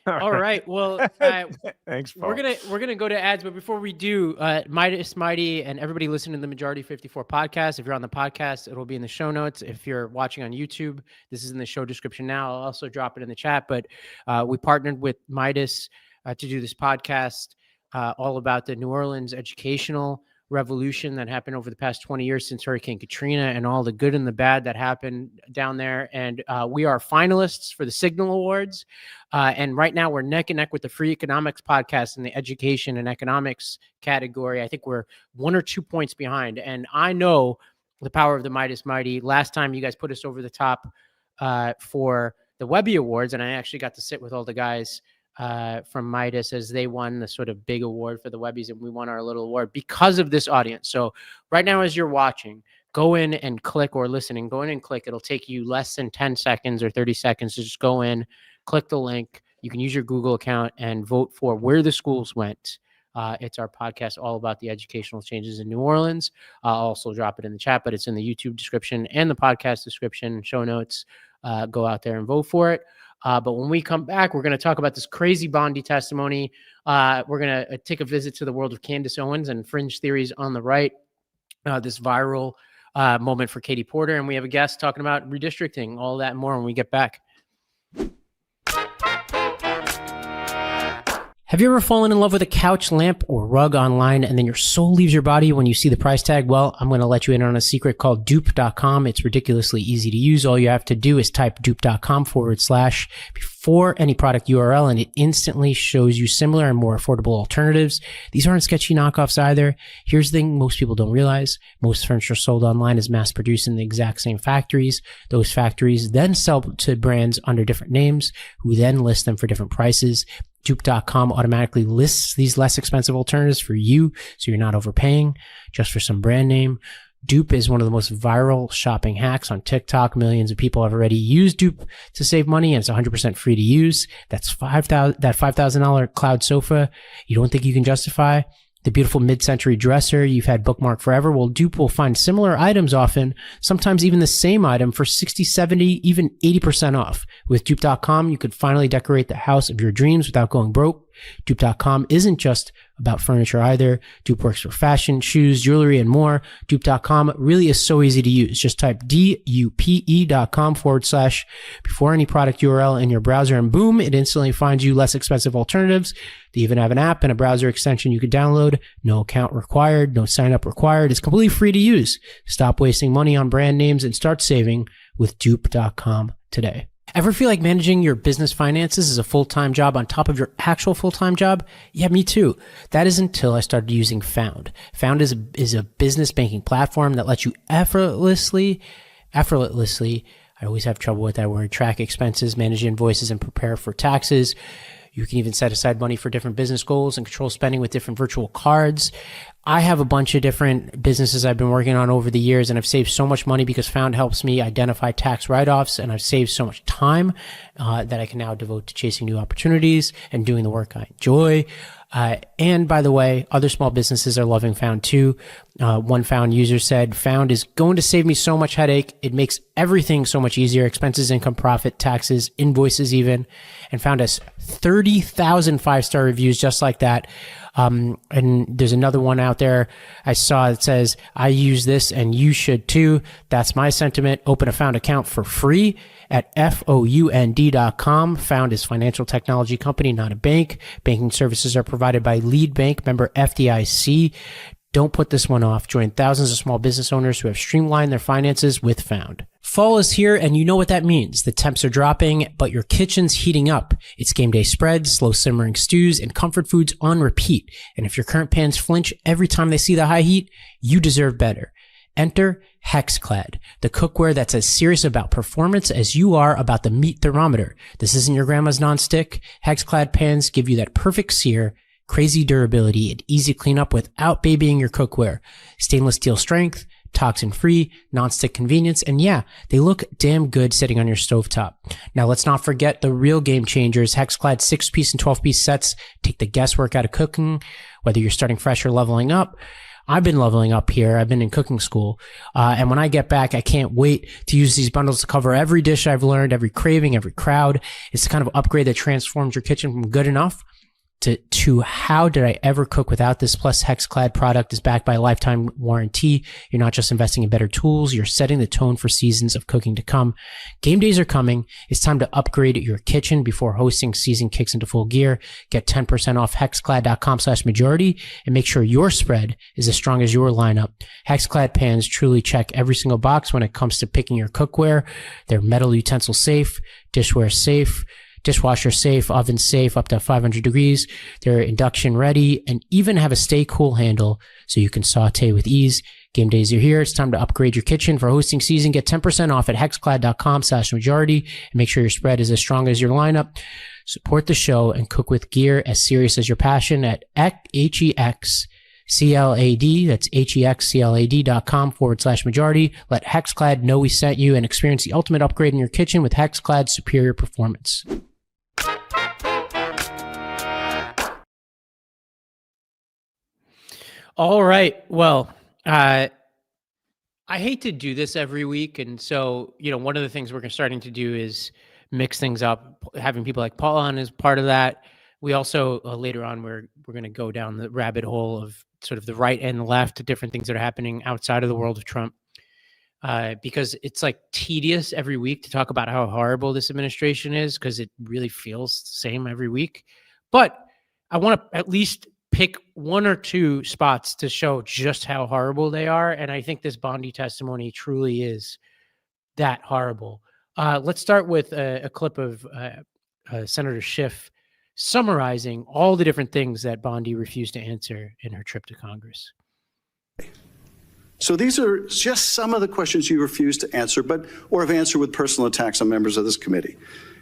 All right. Well, thanks, Paul. We're gonna go to ads, but before we do, Midas Mighty and everybody listening to the Majority 54 podcast. If you're on the podcast, it'll be in the show notes. If you're watching on YouTube, this is in the show description now. I'll also drop it in the chat. But we partnered with Midas to do this podcast all about the New Orleans educational revolution that happened over the past 20 years since Hurricane Katrina and all the good and the bad that happened down there. And we are finalists for the Signal Awards. And right now we're neck and neck with the Free Economics podcast in the education and economics category. I think we're 1 or 2 points behind. And I know the power of the Midas Mighty. Last time you guys put us over the top for the Webby Awards, and I actually got to sit with all the guys from Midas as they won the sort of big award for the Webbies, and we won our little award because of this audience. So right now, as you're watching, go in and click, or listening, go in and click. It'll take you less than 10 seconds or 30 seconds to just go in, click the link. You can use your Google account and vote for Where the Schools Went. It's our podcast all about the educational changes in New Orleans. I'll also drop it in the chat, but it's in the YouTube description and the podcast description, show notes. Go out there and vote for it. But when we come back, we're going to talk about this crazy Bondi testimony. We're going to take a visit to the world of Candace Owens and fringe theories on the right, this viral moment for Katie Porter. And we have a guest talking about redistricting, all that and more when we get back. Have you ever fallen in love with a couch, lamp, or rug online and then your soul leaves your body when you see the price tag? Well, I'm going to let you in on a secret called dupe.com. It's ridiculously easy to use. All you have to do is type dupe.com / before any product URL, and it instantly shows you similar and more affordable alternatives. These aren't sketchy knockoffs either. Here's the thing most people don't realize. Most furniture sold online is mass produced in the exact same factories. Those factories then sell to brands under different names, who then list them for different prices. Dupe.com automatically lists these less expensive alternatives for you, so you're not overpaying just for some brand name. Dupe is one of the most viral shopping hacks on TikTok. Millions of people have already used Dupe to save money, and it's 100% free to use. That's $5,000 cloud sofa you don't think you can justify. The beautiful mid-century dresser you've had bookmarked forever. Well, Dupe will find similar items often, sometimes even the same item, for 60, 70, even 80% off. With Dupe.com, you could finally decorate the house of your dreams without going broke. Dupe.com isn't just about furniture either. Dupe works for fashion, shoes, jewelry, and more. Dupe.com really is so easy to use. Just type dupe.com / before any product URL in your browser, and boom, it instantly finds you less expensive alternatives. They even have an app and a browser extension you could download. No account required, no sign up required. It's completely free to use. Stop wasting money on brand names and start saving with dupe.com today. Ever feel like managing your business finances is a full-time job on top of your actual full-time job? Yeah, me too. That is until I started using Found. Found is a business banking platform that lets you effortlessly, I always have trouble with that word, track expenses, manage invoices, and prepare for taxes. You can even set aside money for different business goals and control spending with different virtual cards. I have a bunch of different businesses I've been working on over the years, and I've saved so much money because Found helps me identify tax write-offs, and I've saved so much time that I can now devote to chasing new opportunities and doing the work I enjoy. And by the way, other small businesses are loving Found too. One Found user said, Found is going to save me so much headache. It makes everything so much easier. Expenses, income, profit, taxes, invoices even. And Found has 30,000 5-star reviews just like that. And there's another one out there I saw that says, I use this and you should too. That's my sentiment. Open a Found account for free at found.com. Found is a financial technology company, not a bank. Banking services are provided by Lead Bank, member FDIC. Don't put this one off. Join thousands of small business owners who have streamlined their finances with Found. Fall is here, and you know what that means. The temps are dropping, but your kitchen's heating up. It's game day spreads, slow simmering stews, and comfort foods on repeat. And if your current pans flinch every time they see the high heat, you deserve better. Enter Hexclad, the cookware that's as serious about performance as you are about the meat thermometer. This isn't your grandma's nonstick. Hexclad pans give you that perfect sear, crazy durability, and easy cleanup without babying your cookware. Stainless steel strength, toxin-free, non-stick convenience, and yeah, they look damn good sitting on your stovetop. Now, let's not forget the real game changers. Hexclad 6-piece and 12-piece sets take the guesswork out of cooking, whether you're starting fresh or leveling up. I've been leveling up here. I've been in cooking school. And when I get back, I can't wait to use these bundles to cover every dish I've learned, every craving, every crowd. It's the kind of upgrade that transforms your kitchen from good enough to how did I ever cook without this? Plus, HexClad product is backed by a lifetime warranty. You're not just investing in better tools, you're setting the tone for seasons of cooking to come. Game days are coming. It's time to upgrade your kitchen before hosting season kicks into full gear. Get 10% off hexclad.com/majority and make sure your spread is as strong as your lineup. HexClad pans truly check every single box when it comes to picking your cookware. They're metal utensil safe, dishware safe, dishwasher safe, oven safe, up to 500 degrees. They're induction ready and even have a stay cool handle so you can saute with ease. Game days are here. It's time to upgrade your kitchen for hosting season. Get 10% off at hexclad.com/majority and make sure your spread is as strong as your lineup. Support the show and cook with gear as serious as your passion at HEXCLAD. That's HEXCLAD.com/majority. Let HexClad know we sent you and experience the ultimate upgrade in your kitchen with HexClad's superior performance. All right. Well, I hate to do this every week. And so, one of the things we're starting to do is mix things up, having people like Paul on as part of that. We also, later on, we're going to go down the rabbit hole of sort of the right and the left, different things that are happening outside of the world of Trump. Because it's like tedious every week to talk about how horrible this administration is, because it really feels the same every week. But I want to at least pick one or two spots to show just how horrible they are. And I think this Bondi testimony truly is that horrible. Let's start with a clip of Senator Schiff summarizing all the different things that Bondi refused to answer in her trip to Congress. So these are just some of the questions you refused to answer, or have answered with personal attacks on members of this committee.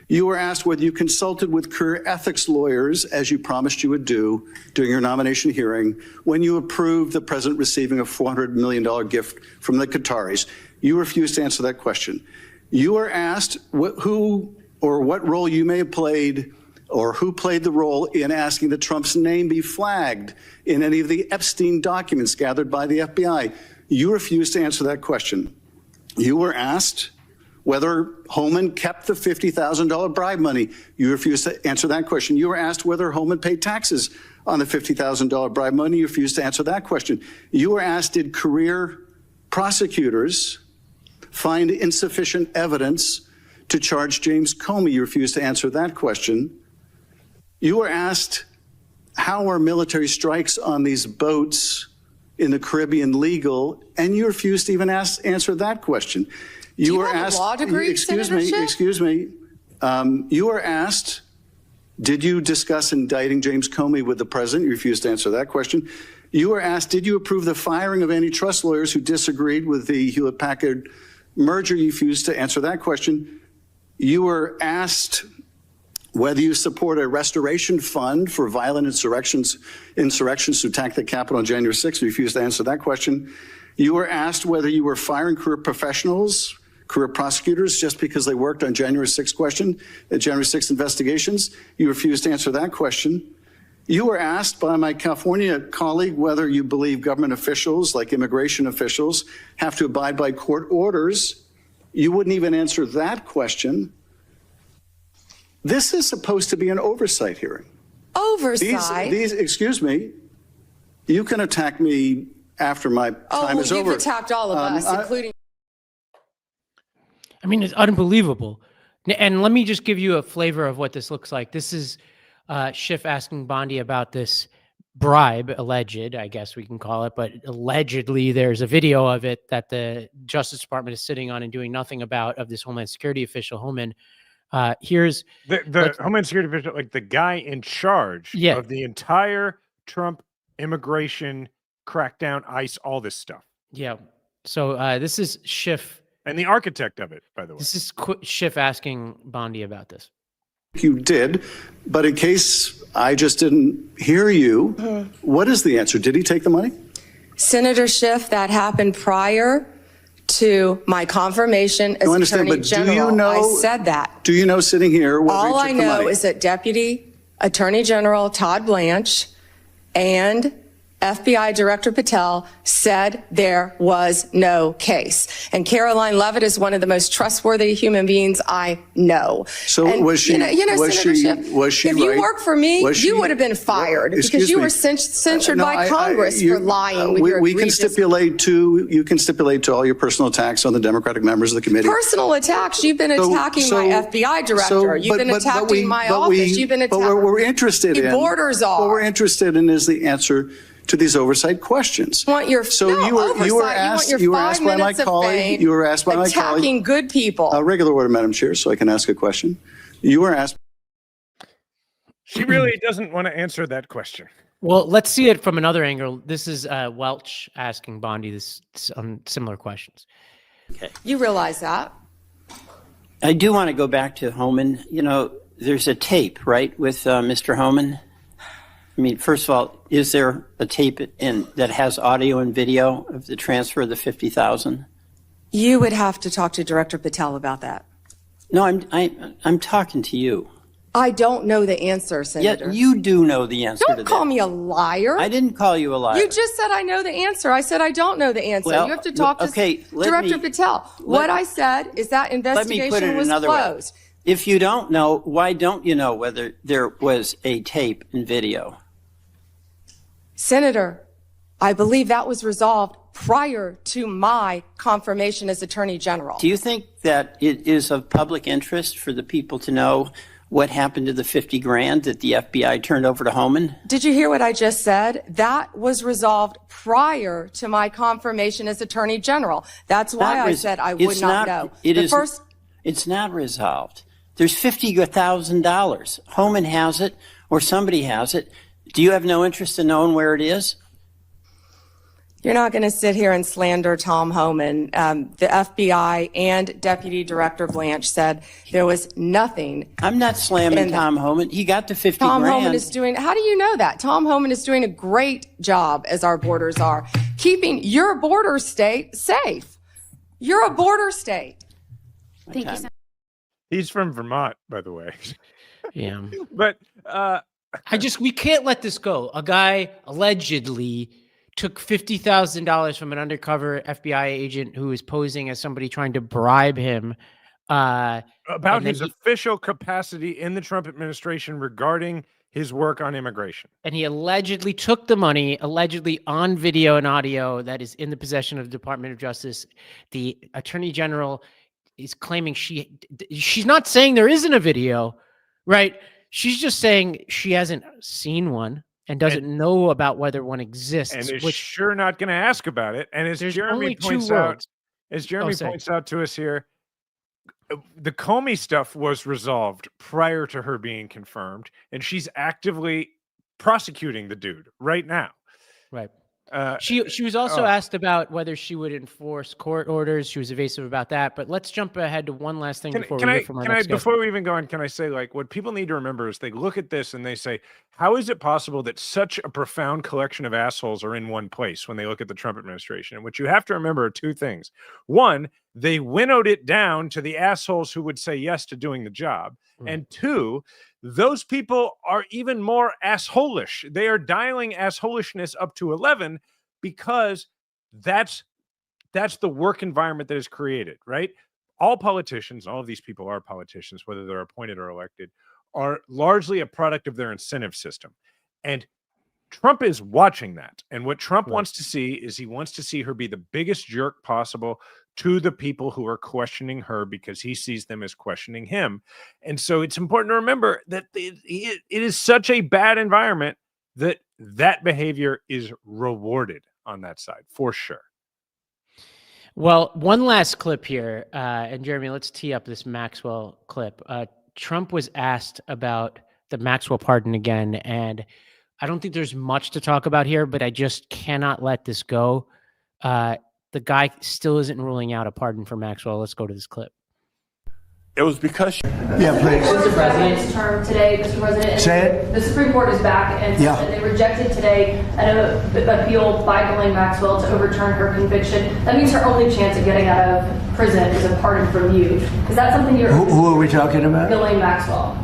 You were asked whether you consulted with career ethics lawyers, as you promised you would do during your nomination hearing, when you approved the president receiving a $400 million gift from the Qataris. You refused to answer that question. You were asked who or what role you may have played, or who played the role in asking that Trump's name be flagged in any of the Epstein documents gathered by the FBI. You refused to answer that question. You were asked whether Holman kept the $50,000 bribe money. You refused to answer that question. You were asked whether Holman paid taxes on the $50,000 bribe money. You refused to answer that question. You were asked, did career prosecutors find insufficient evidence to charge James Comey? You refused to answer that question. You were asked, how are military strikes on these boats in the Caribbean legal? And you refused to even answer that question. You were asked, law degree, excuse me. You were asked, did you discuss indicting James Comey with the president? You refused to answer that question. You were asked, did you approve the firing of antitrust lawyers who disagreed with the Hewlett-Packard merger? You refused to answer that question. You were asked whether you support a restoration fund for violent insurrections to attack the Capitol on January 6th. You refused to answer that question. You were asked whether you were firing career professionals, career prosecutors, just because they worked on January 6th January 6th investigations. You refused to answer that question. You were asked by my California colleague whether you believe government officials, like immigration officials, have to abide by court orders. You wouldn't even answer that question. This is supposed to be an oversight hearing. Oversight? Excuse me, you can attack me after my time is over. You've attacked all of us, including... I mean, it's unbelievable. And let me just give you a flavor of what this looks like. This is Schiff asking Bondi about this bribe, alleged, I guess we can call it, but allegedly there's a video of it that the Justice Department is sitting on and doing nothing about, of this Homeland Security official, Holman. Here's the Homeland Security official, like the guy in charge of the entire Trump immigration crackdown, ICE, all this stuff. Yeah. So this is Schiff. And the architect of it, by the way. This is Schiff asking Bondi about this. You did, but in case I just didn't hear you, what is the answer? Did he take the money? Senator Schiff, that happened prior to my confirmation as Attorney General. Do you know, I said that. Do you know, sitting here, whether all he took I the know money? is that Deputy Attorney General Todd Blanche and FBI Director Patel said there was no case. And Caroline Leavitt is one of the most trustworthy human beings I know. So and, was she? Was she? If you worked for me, you would have been fired because you were censured by Congress for lying with your we can stipulate to. You can stipulate to all your personal attacks on the Democratic members of the committee. Personal attacks. You've been attacking my FBI director. You've been attacking my office. You've been attacking. But what we're interested in. Borders are. What we're interested in is the answer to these oversight questions. You were asked by my colleague. You were asked by my colleague. Attacking good people. Regular order, Madam Chair, so I can ask a question. You were asked. She really doesn't want to answer that question. Well, let's see it from another angle. This is Welch asking Bondi this similar questions. Okay. You realize that? I do want to go back to Homan. You know, there's a tape, right, with Mr. Homan? I mean, first of all, is there a tape that has audio and video of the transfer of the $50,000? You would have to talk to Director Patel about that. No, I'm talking to you. I don't know the answer, Senator. Yeah, you do know the answer to that. Don't call me a liar. I didn't call you a liar. You just said I know the answer. I said I don't know the answer. Well, you have to talk to Director Patel. What I said is that investigation was closed. If you don't know, why don't you know whether there was a tape and video? Senator, I believe that was resolved prior to my confirmation as Attorney General. Do you think that it is of public interest for the people to know what happened to the $50,000 that the FBI turned over to Homan? Did you hear what I just said? That was resolved prior to my confirmation as Attorney General. That's why I said I would not know. It's not resolved. There's $50,000. Homan has it, or somebody has it. Do you have no interest in knowing where it is? You're not going to sit here and slander Tom Homan. The FBI and Deputy Director Blanche said there was nothing. I'm not slamming Tom Homan. He got the $50,000. Tom Homan is doing, how do you know that? Tom Homan is doing a great job, as our borders are, keeping your border state safe. You're a border state. Thank you, Senator. He's from Vermont, by the way. Yeah. But we can't let this go. A guy allegedly took $50,000 from an undercover FBI agent who was posing as somebody trying to bribe him. About his official capacity in the Trump administration regarding his work on immigration. And he allegedly took the money, allegedly on video and audio that is in the possession of the Department of Justice. The Attorney General is claiming she's not saying there isn't a video, right? She's just saying she hasn't seen one and doesn't know about whether one exists. And is sure not going to ask about it. And as Jeremy points out to us here, the Comey stuff was resolved prior to her being confirmed, and she's actively prosecuting the dude right now. Right. She was also asked about whether she would enforce court orders. She was evasive about that. But let's jump ahead to one last thing before we even go on. Can I say, like, what people need to remember is they look at this and they say, how is it possible that such a profound collection of assholes are in one place when they look at the Trump administration? And what you have to remember are two things. One, they winnowed it down to the assholes who would say yes to doing the job. Right. And two, those people are even more assholish. They are dialing assholishness up to 11 because that's the work environment that is created, right? All politicians, all of these people are politicians, whether they're appointed or elected, are largely a product of their incentive system. And Trump is watching that. And what Trump wants to see is he wants to see her be the biggest jerk possible to the people who are questioning her because he sees them as questioning him. And so it's important to remember that it is such a bad environment that behavior is rewarded on that side, for sure. Well, one last clip here. And Jeremy, let's tee up this Maxwell clip. Trump was asked about the Maxwell pardon again, and I don't think there's much to talk about here, but I just cannot let this go. The guy still isn't ruling out a pardon for Maxwell. Let's go to this clip. It was because Yeah, please. Mr. President's term today, Mr. President. Say it. The Supreme Court is back, and they rejected today an appeal by Ghislaine Maxwell to overturn her conviction. That means her only chance of getting out of prison is a pardon from you. Is that something you're... Who are we talking about? Ghislaine Maxwell.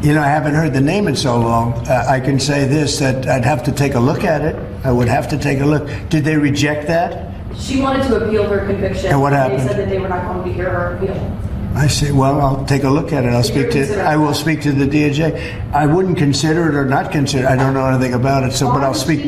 I haven't heard the name in so long. I can say this, that I'd have to take a look at it. I would have to take a look. Did they reject that? She wanted to appeal her conviction. And what happened? They said that they were not going to hear her appeal. I say, well, I'll take a look at it. I will speak to the DOJ. I wouldn't consider it or not consider it. I don't know anything about it. So, but I will speak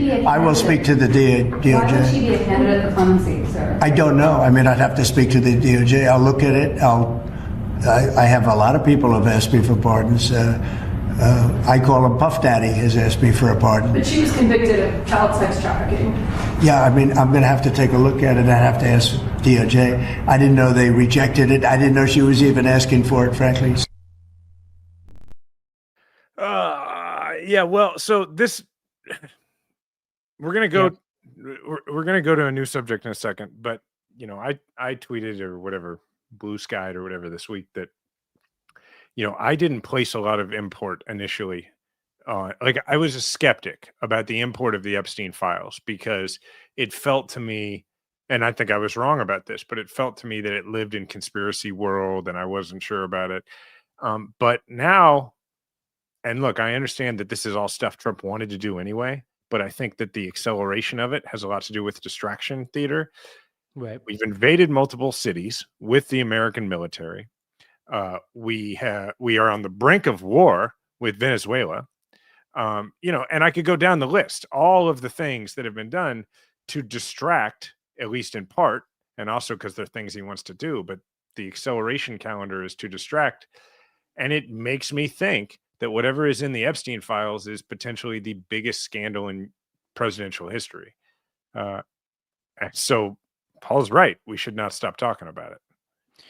to the DOJ. Why would she be a candidate for clemency, sir? I don't know. I mean, I'd have to speak to the DOJ. I'll look at it. I have a lot of people have asked me for pardons. I call him Puff Daddy has asked me for a pardon. But she was convicted of child sex trafficking. Yeah, I mean, I'm going to have to take a look at it. I have to ask DOJ. I didn't know they rejected it. I didn't know she was even asking for it, frankly. Yeah, well, so this we're going to go we're going to go to a new subject in a second, but I tweeted or whatever, Blue Sky or whatever this week that I didn't place a lot of import initially. Like I was a skeptic about the import of the Epstein files because it felt to me, and I think I was wrong about this, but it felt to me that it lived in conspiracy world and I wasn't sure about it. But now, and look, I understand that this is all stuff Trump wanted to do anyway, but I think that the acceleration of it has a lot to do with distraction theater. Right. We've invaded multiple cities with the American military. We are on the brink of war with Venezuela. And I could go down the list, all of the things that have been done to distract, at least in part, and also because they're things he wants to do, but the acceleration calendar is to distract. And it makes me think that whatever is in the Epstein files is potentially the biggest scandal in presidential history. And so Paul's right. We should not stop talking about it.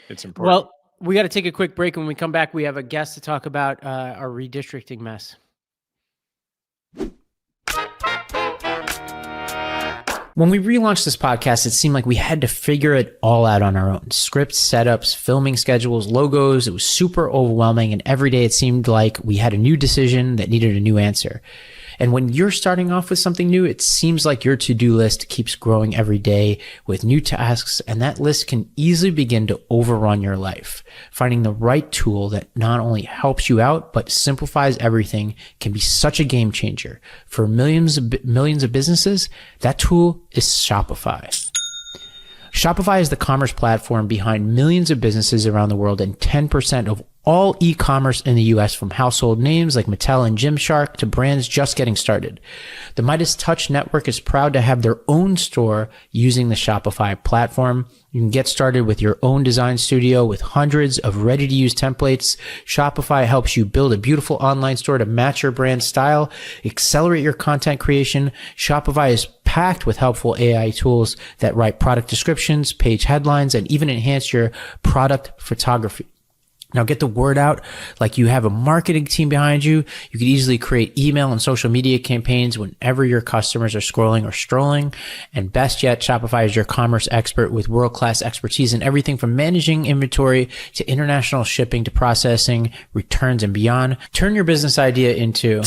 It's important. Well, we got to take a quick break. When we come back, we have a guest to talk about our redistricting mess. When we relaunched this podcast, it seemed like we had to figure it all out on our own. Scripts, setups, filming schedules, logos. It was super overwhelming. And every day it seemed like we had a new decision that needed a new answer. And when you're starting off with something new, it seems like your to-do list keeps growing every day with new tasks, and that list can easily begin to overrun your life. Finding the right tool that not only helps you out, but simplifies everything can be such a game changer. For millions of businesses, that tool is Shopify. Shopify is the commerce platform behind millions of businesses around the world and 10% of all e-commerce in the US, from household names like Mattel and Gymshark to brands just getting started. The Midas Touch Network is proud to have their own store using the Shopify platform. You can get started with your own design studio with hundreds of ready-to-use templates. Shopify helps you build a beautiful online store to match your brand style, accelerate your content creation. Shopify is packed with helpful AI tools that write product descriptions, page headlines, and even enhance your product photography. Now get the word out like you have a marketing team behind you. You can easily create email and social media campaigns whenever your customers are scrolling or strolling. And best yet, Shopify is your commerce expert with world-class expertise in everything from managing inventory to international shipping to processing, returns, and beyond. Turn your business idea into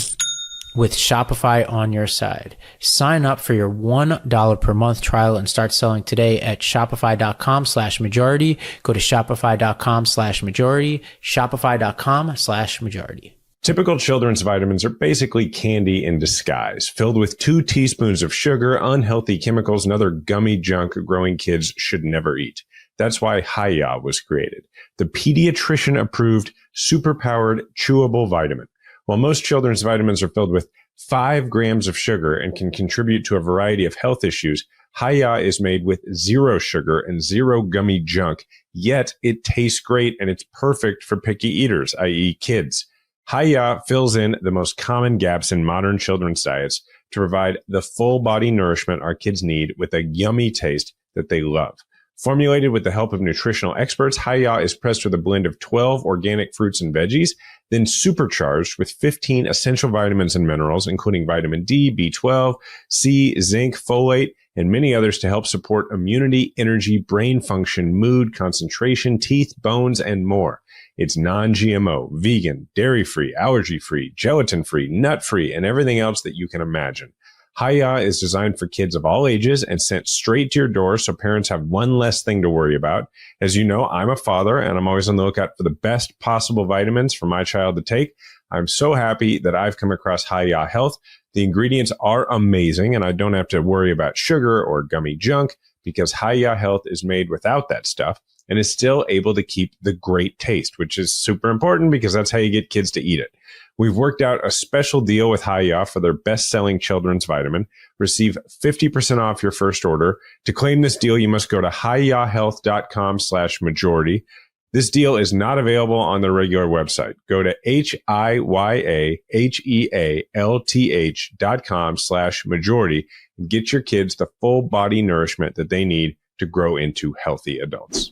with Shopify on your side. Sign up for your $1 per month trial and start selling today at shopify.com/majority. Go to shopify.com/majority, shopify.com/majority. Typical children's vitamins are basically candy in disguise, filled with 2 teaspoons of sugar, unhealthy chemicals, and other gummy junk growing kids should never eat. That's why Hiya was created, the pediatrician-approved, superpowered, chewable vitamin. While most children's vitamins are filled with 5 grams of sugar and can contribute to a variety of health issues, Hiya is made with 0 sugar and 0 gummy junk, yet it tastes great and it's perfect for picky eaters, i.e. kids. Hiya fills in the most common gaps in modern children's diets to provide the full body nourishment our kids need with a yummy taste that they love. Formulated with the help of nutritional experts, Hiya is pressed with a blend of 12 organic fruits and veggies, then supercharged with 15 essential vitamins and minerals, including vitamin D, B12, C, zinc, folate, and many others to help support immunity, energy, brain function, mood, concentration, teeth, bones, and more. It's non-GMO, vegan, dairy-free, allergy-free, gelatin-free, nut-free, and everything else that you can imagine. Hi-Ya is designed for kids of all ages and sent straight to your door so parents have one less thing to worry about. As you know, I'm a father and I'm always on the lookout for the best possible vitamins for my child to take. I'm so happy that I've come across Hi-Ya Health. The ingredients are amazing and I don't have to worry about sugar or gummy junk because Hi-Ya Health is made without that stuff and is still able to keep the great taste, which is super important because that's how you get kids to eat it. We've worked out a special deal with Hi-Ya for their best-selling children's vitamin. Receive 50% off your first order. To claim this deal, you must go to hiyahealth.com/majority. This deal is not available on the regular website. Go to hiyahealth.com/majority and get your kids the full body nourishment that they need to grow into healthy adults.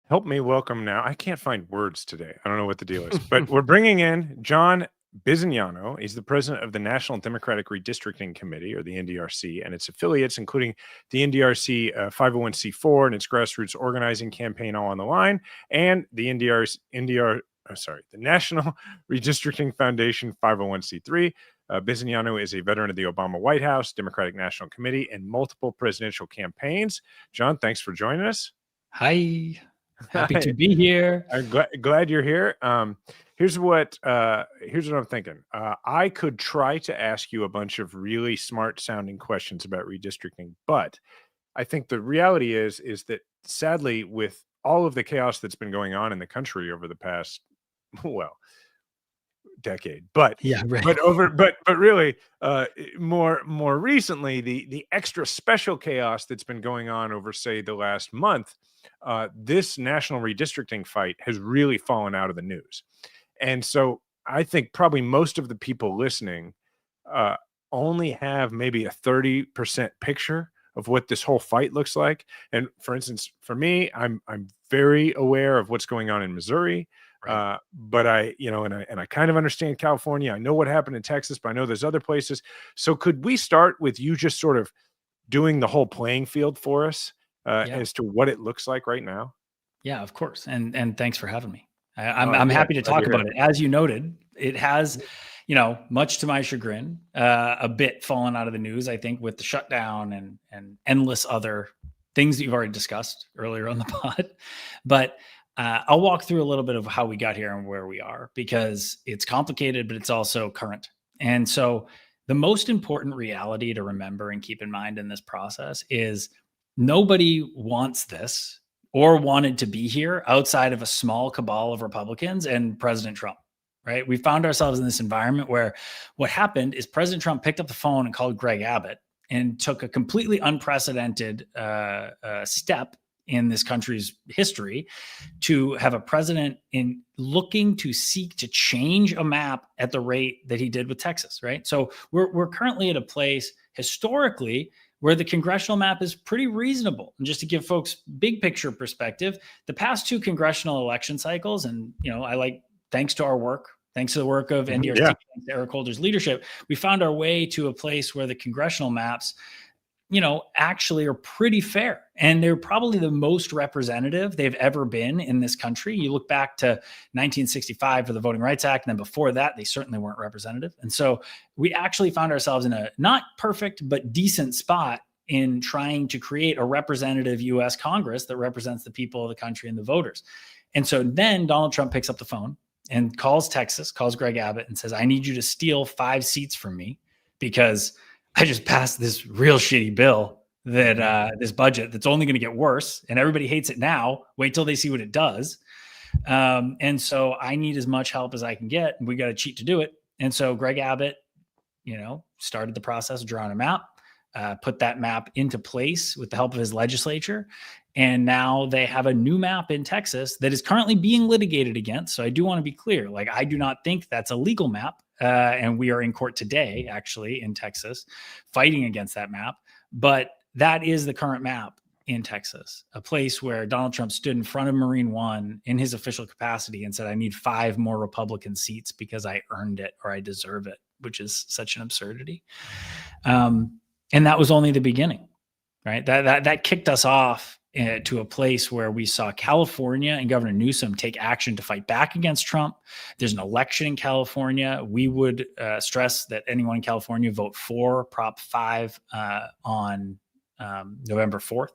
Help me welcome now. I can't find words today. I don't know what the deal is, but we're bringing in John Bisignano. He's the president of the National Democratic Redistricting Committee, or the NDRC, and its affiliates, including the NDRC 501c4 and its grassroots organizing campaign, all on the line, and the the National Redistricting Foundation 501c3. Bisignano is a veteran of the Obama White House, Democratic National Committee, and multiple presidential campaigns. John, thanks for joining us. Hi. Happy to be here. I'm glad you're here. Here's what I'm thinking. I could try to ask you a bunch of really smart sounding questions about redistricting, but I think the reality is that sadly, with all of the chaos that's been going on in the country over the past, decade, but yeah, right. but really more recently, the extra special chaos that's been going on over, say, the last month, this national redistricting fight has really fallen out of the news. And so I think probably most of the people listening only have maybe a 30% picture of what this whole fight looks like. And for instance, for me, I'm very aware of what's going on in Missouri. Right. But I kind of understand California. I know what happened in Texas, but I know there's other places. So could we start with you just sort of doing the whole playing field for us as to what it looks like right now? Yeah, of course. And thanks for having me. I'm happy to talk about it. As you noted, it has, much to my chagrin, a bit fallen out of the news, I think, with the shutdown and endless other things that you've already discussed earlier on the pod. But I'll walk through a little bit of how we got here and where we are, because it's complicated, but it's also current. And so the most important reality to remember and keep in mind in this process is nobody wants this or wanted to be here outside of a small cabal of Republicans and President Trump, right? We found ourselves in this environment where what happened is President Trump picked up the phone and called Greg Abbott and took a completely unprecedented step in this country's history to have a president in looking to seek to change a map at the rate that he did with Texas, right? So we're currently at a place historically where the congressional map is pretty reasonable. And just to give folks big picture perspective, the past two congressional election cycles, and thanks to our work, thanks to the work of NDRC, thanks to Eric Holder's leadership, we found our way to a place where the congressional maps actually are pretty fair. And they're probably the most representative they've ever been in this country. You look back to 1965 for the Voting Rights Act, and then before that, they certainly weren't representative. And so we actually found ourselves in a not perfect, but decent spot in trying to create a representative U.S. Congress that represents the people of the country and the voters. And so then Donald Trump picks up the phone and calls Greg Abbott and says, I need you to steal 5 seats from me because I just passed this real shitty bill that this budget that's only going to get worse, and everybody hates it now. Wait till they see what it does. And so I need as much help as I can get. And we got to cheat to do it. And so Greg Abbott, started the process of drawing a map, put that map into place with the help of his legislature. And now they have a new map in Texas that is currently being litigated against. So I do want to be clear. I do not think that's a legal map. And we are in court today, actually, in Texas, fighting against that map. But that is the current map in Texas, a place where Donald Trump stood in front of Marine One in his official capacity and said, I need 5 more Republican seats because I earned it or I deserve it, which is such an absurdity. And that was only the beginning, right? That kicked us off to a place where we saw California and Governor Newsom take action to fight back against Trump. There's an election in California. We would stress that anyone in California vote for Prop 5 on November 4th.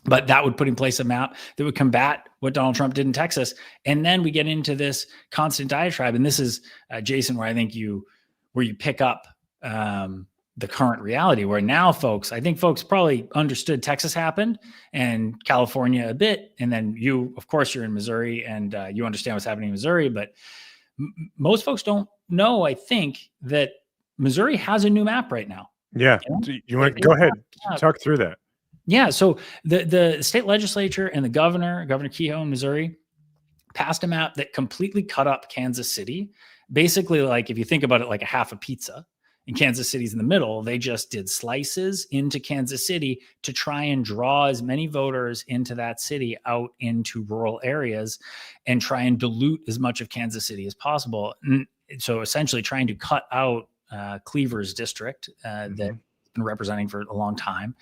But that would put in place a map that would combat what Donald Trump did in Texas. And then we get into this constant diatribe. And this is, Jason, where I think you pick up the current reality, where now I think folks probably understood Texas happened and California a bit. And then you, of course, you're in Missouri and you understand what's happening in Missouri. But most folks don't know, I think, that Missouri has a new map right now. Yeah. You want to go ahead, talk through that. Yeah. So the state legislature and the Governor Kehoe in Missouri, passed a map that completely cut up Kansas City. Basically, like if you think about it like a half a pizza, and Kansas City's in the middle, they just did slices into Kansas City to try and draw as many voters into that city out into rural areas and try and dilute as much of Kansas City as possible. And so essentially trying to cut out Cleaver's district that been representing for a long time,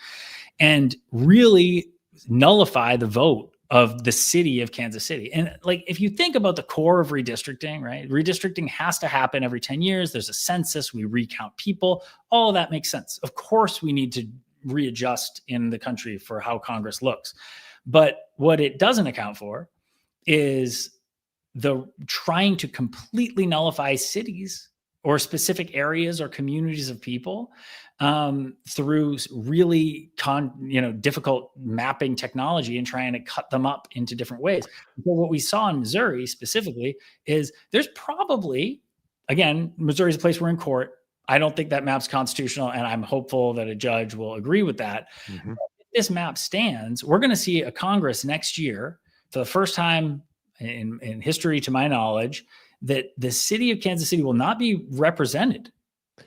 and really nullify the vote of the city of Kansas City. And like, if you think about the core of redistricting, right? Redistricting has to happen every 10 years. There's a census, we recount people, all of that makes sense. Of course, we need to readjust in the country for how Congress looks. But what it doesn't account for is the trying to completely nullify cities or specific areas or communities of people through really difficult mapping technology and trying to cut them up into different ways. So what we saw in Missouri specifically is there's probably, again, Missouri is a place we're in court. I don't think that map's constitutional, and I'm hopeful that a judge will agree with that. If this map stands, we're going to see a Congress next year, for the first time in history, to my knowledge, that the city of Kansas City will not be represented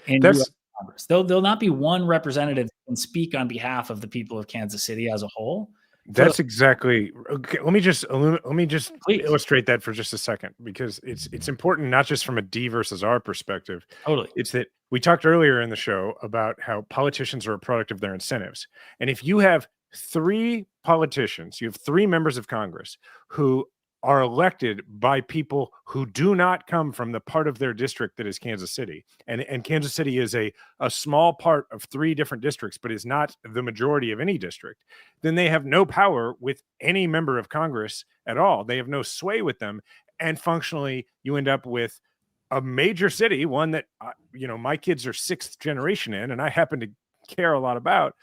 in US Congress. There'll not be one representative that can speak on behalf of the people of Kansas City as a whole. That's exactly okay. Let me just illustrate that for just a second, because it's important, not just from a D versus R perspective. Totally. It's that we talked earlier in the show about how politicians are a product of their incentives. And if you have three politicians, you have three members of Congress who are elected by people who do not come from the part of their district that is Kansas City. And Kansas City is a small part of three different districts, but is not the majority of any district. Then they have no power with any member of Congress at all. They have no sway with them. And functionally, you end up with a major city, one that, my kids are sixth generation in, and I happen to care a lot about,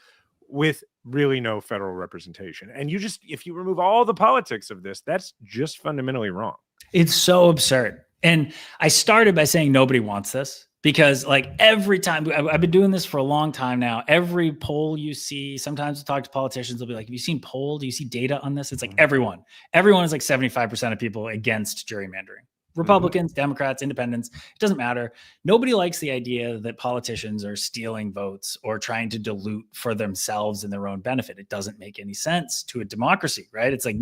with really no federal representation. And if you remove all the politics of this, that's just fundamentally wrong. It's so absurd. And I started by saying nobody wants this, because like every time, I've been doing this for a long time now, every poll you see, sometimes I talk to politicians, they'll be like, have you seen poll? Do you see data on this? It's like everyone is like 75% of people against gerrymandering. Republicans, Democrats, independents, it doesn't matter. Nobody likes the idea that politicians are stealing votes or trying to dilute for themselves and their own benefit. It doesn't make any sense to a democracy, right? It's like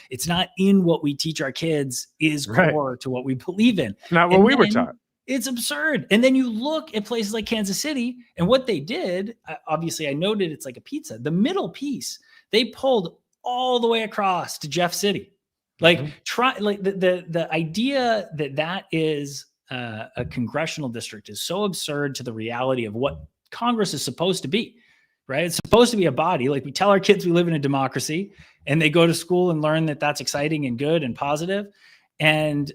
it's not in what we teach our kids is core to what we believe in. Not what we were taught. It's absurd. And then you look at places like Kansas City and what they did, obviously I noted it's like a pizza. The middle piece, they pulled all the way across to Jeff City. Like the idea that is a congressional district is so absurd to the reality of what Congress is supposed to be, right? It's supposed to be a body. Like we tell our kids we live in a democracy, and they go to school and learn that that's exciting and good and positive. And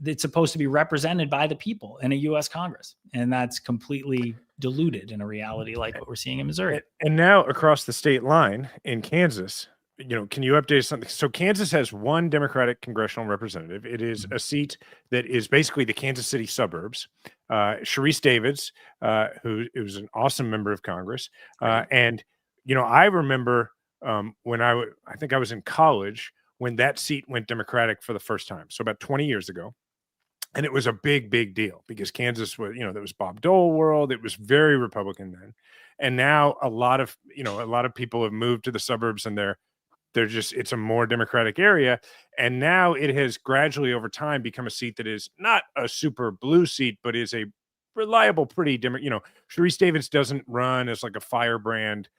it's supposed to be represented by the people in a U.S. Congress. And that's completely diluted in a reality like what we're seeing in Missouri. And now across the state line in Kansas, can you update something? So Kansas has one Democratic congressional representative. It is a seat that is basically the Kansas City suburbs. Sharice Davids, who was an awesome member of Congress. And, I remember when I think I was in college when that seat went Democratic for the first time. So about 20 years ago. And it was a big, big deal because Kansas was, there was Bob Dole world. It was very Republican then. And now a lot of people have moved to the suburbs, and it's a more Democratic area. And now it has gradually over time become a seat that is not a super blue seat, but is a reliable, pretty Sharice Davids doesn't run as like a firebrand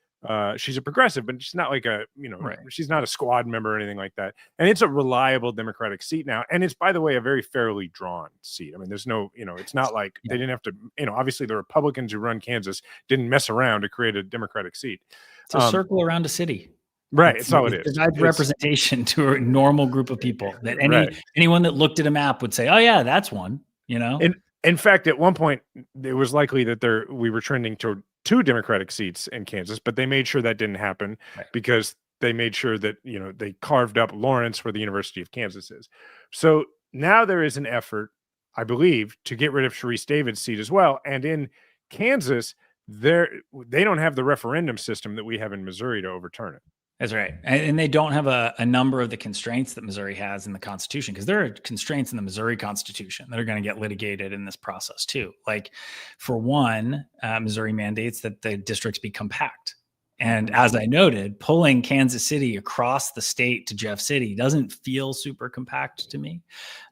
She's a progressive, but she's not like a, Right. she's not a squad member or anything like that. And it's a reliable Democratic seat now. And it's, by the way, a very fairly drawn seat. I mean, there's no, it's not like they didn't have to, obviously the Republicans who run Kansas didn't mess around to create a Democratic seat. It's a circle around a city. Right. It's all it is. It provides representation to a normal group of people that Right. anyone that looked at a map would say, oh yeah, that's one, In fact, at one point, it was likely that we were trending toward 2 Democratic seats in Kansas, but they made sure that didn't happen because they made sure that, they carved up Lawrence where the University of Kansas is. So now there is an effort, I believe, to get rid of Sharice David's seat as well. And in Kansas, they don't have the referendum system that we have in Missouri to overturn it. That's right. And they don't have a number of the constraints that Missouri has in the Constitution, because there are constraints in the Missouri Constitution that are going to get litigated in this process too. Like, for one, Missouri mandates that the districts be compact. And as I noted, pulling Kansas City across the state to Jeff City doesn't feel super compact to me.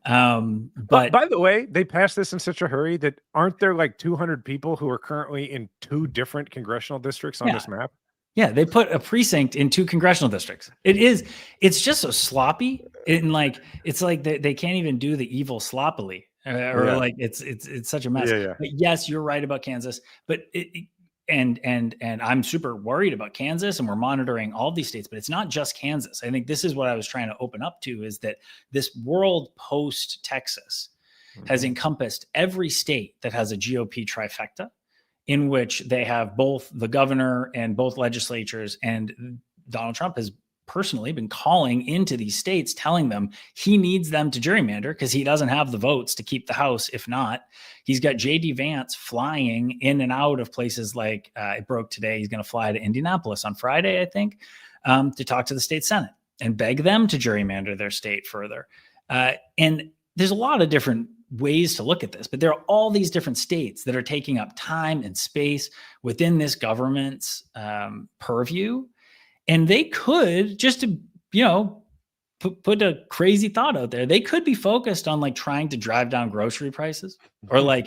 But by the way, they passed this in such a hurry that aren't there like 200 people who are currently in 2 different congressional districts on this map? Yeah, they put a precinct in 2 congressional districts. It's just so sloppy. It's like they can't even do the evil sloppily, like it's such a mess. Yeah. But yes, you're right about Kansas. But and I'm super worried about Kansas, and we're monitoring all these states. But it's not just Kansas. I think this is what I was trying to open up to, is that this world post Texas has encompassed every state that has a GOP trifecta, in which they have both the governor and both legislatures, and Donald Trump has personally been calling into these states, telling them he needs them to gerrymander because he doesn't have the votes to keep the House. If not, he's got JD Vance flying in and out of places like, it broke today, he's going to fly to Indianapolis on Friday, I think, to talk to the state Senate and beg them to gerrymander their state further. And there's a lot of different ways to look at this, but there are all these different states that are taking up time and space within this government's purview. And they could, just to, put a crazy thought out there, they could be focused on like trying to drive down grocery prices or like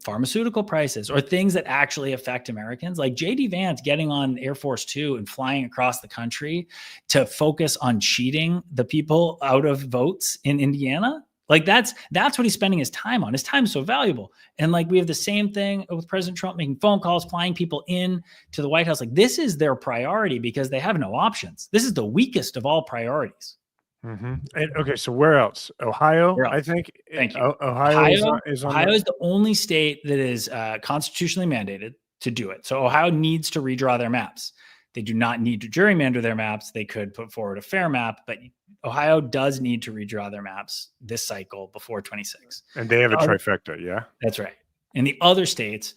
pharmaceutical prices or things that actually affect Americans. Like JD Vance getting on Air Force Two and flying across the country to focus on cheating the people out of votes in Indiana. Like that's what he's spending his time on. His time is so valuable. And like we have the same thing with President Trump making phone calls, flying people in to the White House. Like this is their priority because they have no options. This is the weakest of all priorities. Mm-hmm. And okay, so where else? Ohio, Where else? I think. Thank you. Ohio is the only state that is constitutionally mandated to do it. So Ohio needs to redraw their maps. They do not need to gerrymander their maps. They could put forward a fair map, but Ohio does need to redraw their maps this cycle before 26. And they have a trifecta, yeah? That's right. And the other states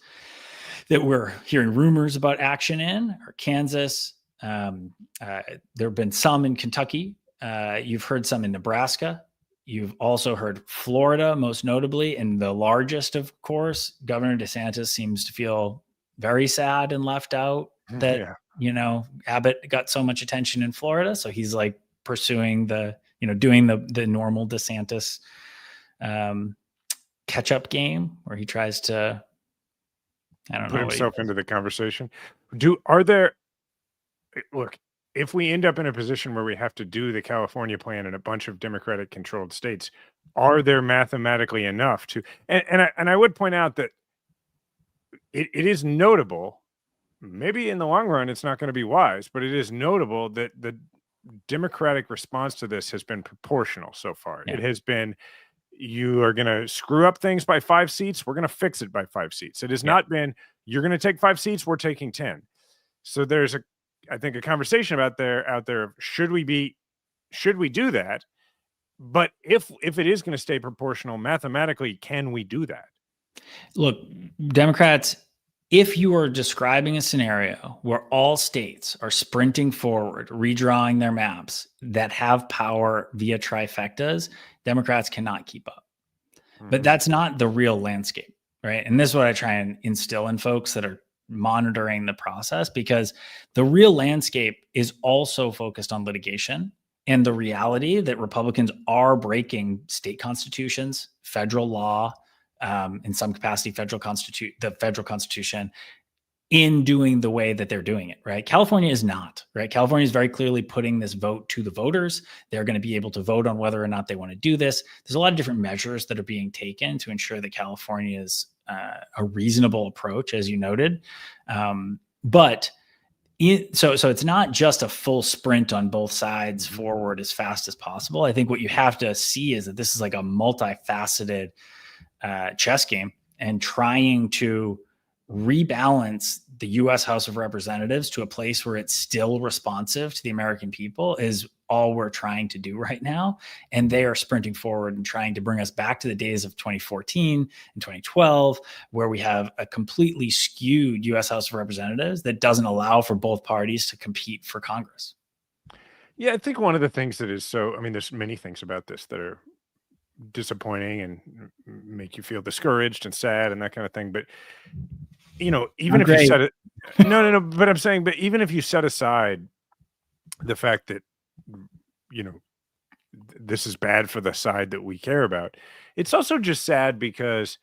that we're hearing rumors about action in are Kansas. There have been some in Kentucky. You've heard some in Nebraska. You've also heard Florida, most notably, and the largest, of course. Governor DeSantis seems to feel very sad and left out that, Abbott got so much attention in Florida. So he's like pursuing doing the normal DeSantis catch-up game where he tries to, put himself into the conversation. Look, if we end up in a position where we have to do the California plan in a bunch of Democratic controlled states, are there mathematically enough to, and I would point out that it is notable, maybe in the long run, it's not going to be wise, but it is notable that the Democratic response to this has been proportional so far. Yeah. It has been, you are going to screw up things by 5 seats. We're going to fix it by 5 seats. It has not been, you're going to take 5 seats. We're taking 10. So there's I think a conversation out there. Should we do that? But if it is going to stay proportional mathematically, can we do that? Look, Democrats, if you are describing a scenario where all states are sprinting forward, redrawing their maps that have power via trifectas, Democrats cannot keep up. Mm-hmm. But that's not the real landscape, right? And this is what I try and instill in folks that are monitoring the process, because the real landscape is also focused on litigation and the reality that Republicans are breaking state constitutions, federal law, in some capacity, the federal constitution, in doing the way that they're doing it, right? California is not, right? California is very clearly putting this vote to the voters. They're going to be able to vote on whether or not they want to do this. There's a lot of different measures that are being taken to ensure that California is a reasonable approach, as you noted. So it's not just a full sprint on both sides forward as fast as possible. I think what you have to see is that this is like a multifaceted chess game, and trying to rebalance the U.S. House of Representatives to a place where it's still responsive to the American people is all we're trying to do right now. And they are sprinting forward and trying to bring us back to the days of 2014 and 2012, where we have a completely skewed U.S. House of Representatives that doesn't allow for both parties to compete for Congress. Yeah, I think one of the things that is there's many things about this that are disappointing and make you feel discouraged and sad and that kind of thing. But, even if you set it, no, but I'm saying, but even if you set aside the fact that, this is bad for the side that we care about, it's also just sad because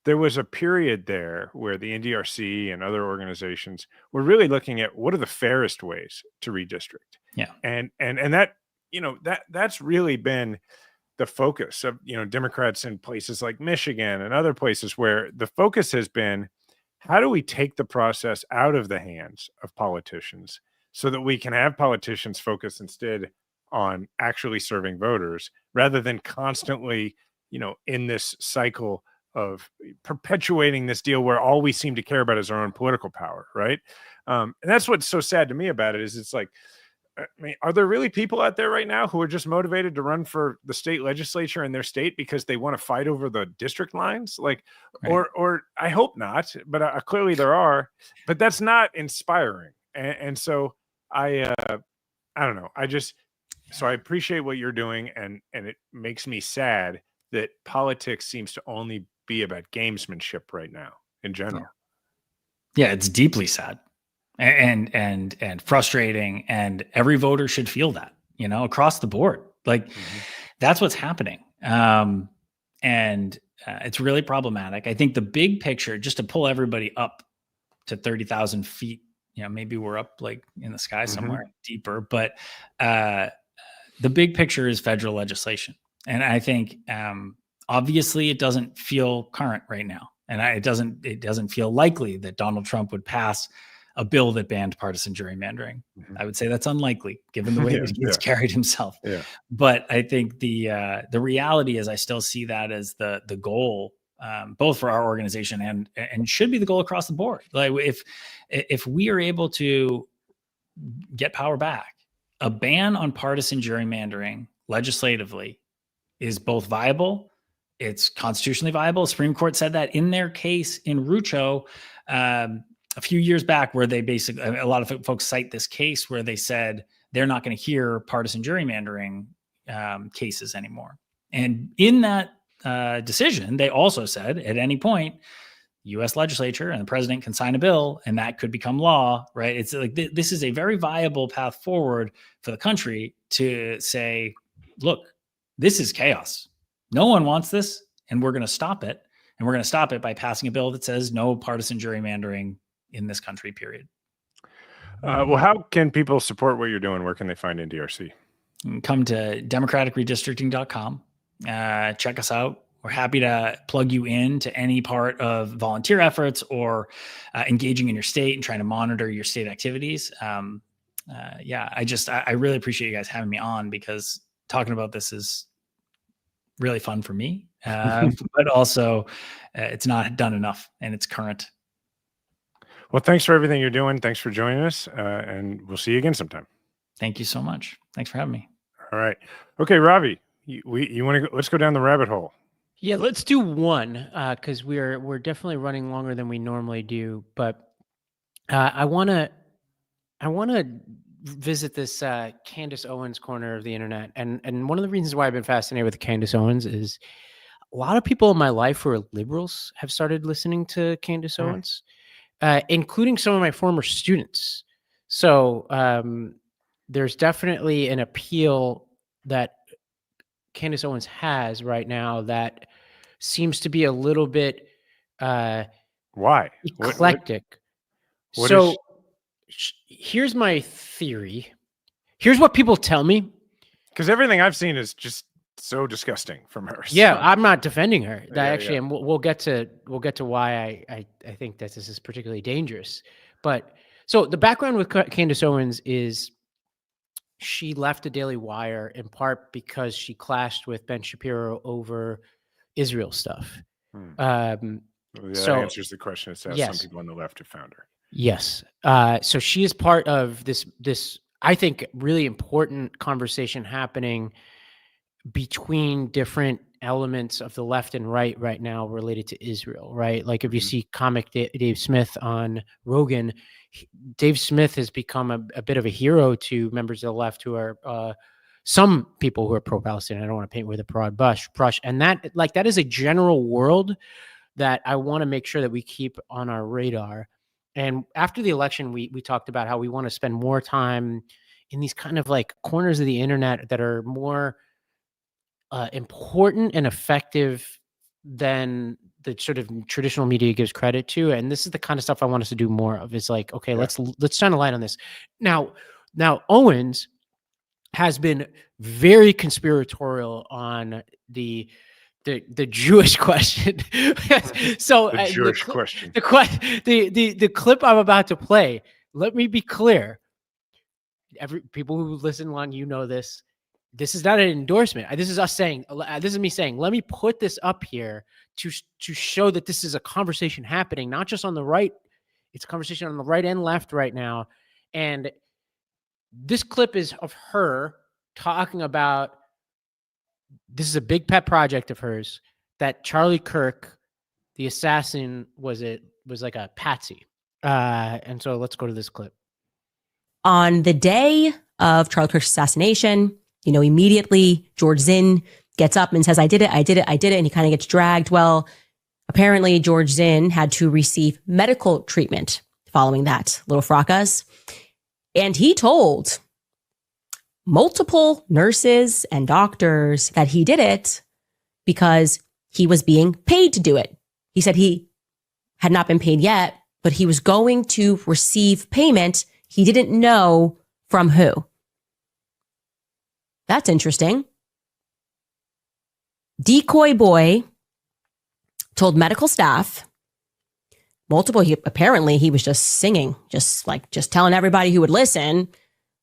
there was a period there where the NDRC and other organizations were really looking at what are the fairest ways to redistrict. Yeah. And that, that's really been the focus of, Democrats in places like Michigan and other places where the focus has been, how do we take the process out of the hands of politicians so that we can have politicians focus instead on actually serving voters rather than constantly, in this cycle of perpetuating this deal where all we seem to care about is our own political power, right? And that's what's so sad to me about it is it's like, are there really people out there right now who are just motivated to run for the state legislature in their state because they want to fight over the district lines? Like, right. or I hope not, but clearly there are, but that's not inspiring. And so I don't know. So I appreciate what you're doing. And it makes me sad that politics seems to only be about gamesmanship right now in general. Yeah, it's deeply sad. And frustrating, and every voter should feel that, across the board. Like that's what's happening. And it's really problematic. I think the big picture, just to pull everybody up to 30,000 feet, maybe we're up like in the sky somewhere deeper, but the big picture is federal legislation. And I think obviously it doesn't feel current right now. And it doesn't feel likely that Donald Trump would pass a bill that banned partisan gerrymandering. I would say that's unlikely given the way that he's carried himself. Yeah. But I think the reality is I still see that as the goal, both for our organization and should be the goal across the board. Like if we are able to get power back, a ban on partisan gerrymandering legislatively is both viable, it's constitutionally viable. The Supreme Court said that in their case in Rucho, a few years back, where they basically, a lot of folks cite this case where they said they're not going to hear partisan gerrymandering cases anymore. And in that decision, they also said at any point, U.S. legislature and the president can sign a bill and that could become law, right? It's like this is a very viable path forward for the country to say, look, this is chaos. No one wants this, and we're going to stop it. And we're going to stop it by passing a bill that says no partisan gerrymandering in this country, period. Well, how can people support what you're doing? Where can they find NDRC? Come to democraticredistricting.com. Check us out. We're happy to plug you in to any part of volunteer efforts or engaging in your state and trying to monitor your state activities. I really appreciate you guys having me on, because talking about this is really fun for me, but also it's not done enough and it's current. Well, thanks for everything you're doing. Thanks for joining us, and we'll see you again sometime. Thank you so much. Thanks for having me. All right. Okay, Ravi, you want to go? Let's go down the rabbit hole. Yeah, let's do one because we're definitely running longer than we normally do. But I want to visit this Candace Owens corner of the internet, and one of the reasons why I've been fascinated with Candace Owens is a lot of people in my life who are liberals have started listening to Candace Owens, including some of my former students. So there's definitely an appeal that Candace Owens has right now that seems to be a little bit why eclectic. Here's my theory. Here's what people tell me. Because everything I've seen is just so disgusting from her. Yeah, So- I'm not defending her. Yeah. And we'll get to why I think that this is particularly dangerous. But so the background with Candace Owens is she left the Daily Wire in part because she clashed with Ben Shapiro over Israel stuff. That So answers the question. It says yes. some people on the left have found her. Yes. So she is part of this, I think, really important conversation happening between different elements of the left and right now related to Israel, right? Like if you see comic Dave Smith on Rogan, Dave Smith has become a bit of a hero to members of the left who are some people who are pro-Palestinian. I don't want to paint with a broad brush. And that is a general world that I want to make sure that we keep on our radar. And after the election, we talked about how we want to spend more time in these kind of like corners of the internet that are more important and effective than the sort of traditional media gives credit to. And this is the kind of stuff I want us to do more of. It's like, okay, let's shine a light on this. Now Owens has been very conspiratorial on the Jewish question. So The Jewish question. The clip I'm about to play, let me be clear. People who listen along, you know this. This is not an endorsement. This is us saying, this is me saying, let me put this up here to show that this is a conversation happening, not just on the right. It's a conversation on the right and left right now. And this clip is of her talking about, this is a big pet project of hers, that Charlie Kirk, the assassin, was like a patsy. And so let's go to this clip. On the day of Charlie Kirk's assassination, immediately George Zinn gets up and says, I did it. And he kind of gets dragged. Well, apparently George Zinn had to receive medical treatment following that little fracas. And he told multiple nurses and doctors that he did it because he was being paid to do it. He said he had not been paid yet, but he was going to receive payment. He didn't know from who. That's interesting. Decoy Boy told medical staff, apparently he was just singing, just telling everybody who would listen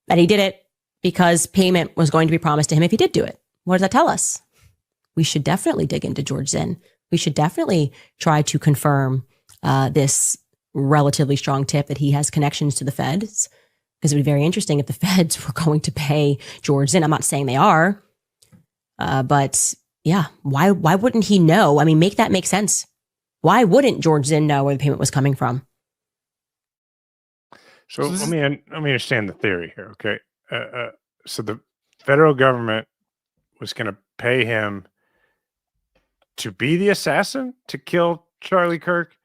that he did it because payment was going to be promised to him if he did do it. What does that tell us? We should definitely dig into George Zinn. We should definitely try to confirm this relatively strong tip that he has connections to the feds, because it would be very interesting if the feds were going to pay George Zinn. I'm not saying they are, but yeah, why wouldn't he know? I mean, make that make sense. Why wouldn't George Zinn know where the payment was coming from? So let me understand the theory here, okay? So the federal government was going to pay him to be the assassin to kill Charlie Kirk,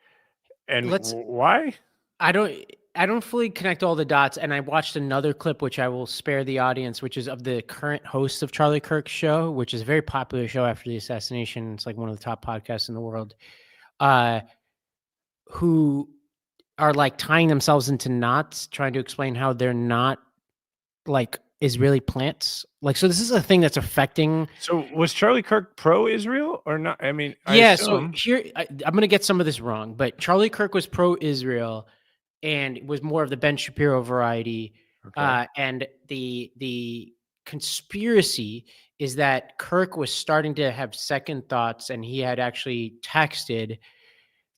and why? I don't fully connect all the dots, and I watched another clip which I will spare the audience, which is of the current host of Charlie Kirk's show, which is a very popular show after the assassination. It's like one of the top podcasts in the world, who are like tying themselves into knots, trying to explain how they're not like Israeli plants. Like, so this is a thing that's affecting. So was Charlie Kirk pro-Israel or not? I mean, so here, I'm going to get some of this wrong, but Charlie Kirk was pro-Israel and was more of the Ben Shapiro variety. Okay. And the conspiracy is that Kirk was starting to have second thoughts, and he had actually texted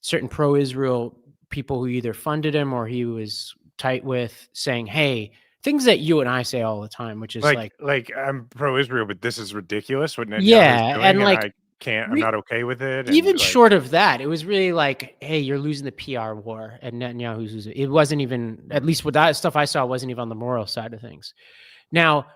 certain pro-Israel people who either funded him or he was tight with, saying, hey, things that you and I say all the time, which is like I'm pro-Israel, but this is ridiculous. What Netanyahu's yeah, doing, and like I can't, I'm not okay with it. And even like, short of that, it was really like, hey, you're losing the PR war, and Netanyahu's losing. It wasn't even, at least with that stuff I saw, wasn't even on the moral side of things. Now,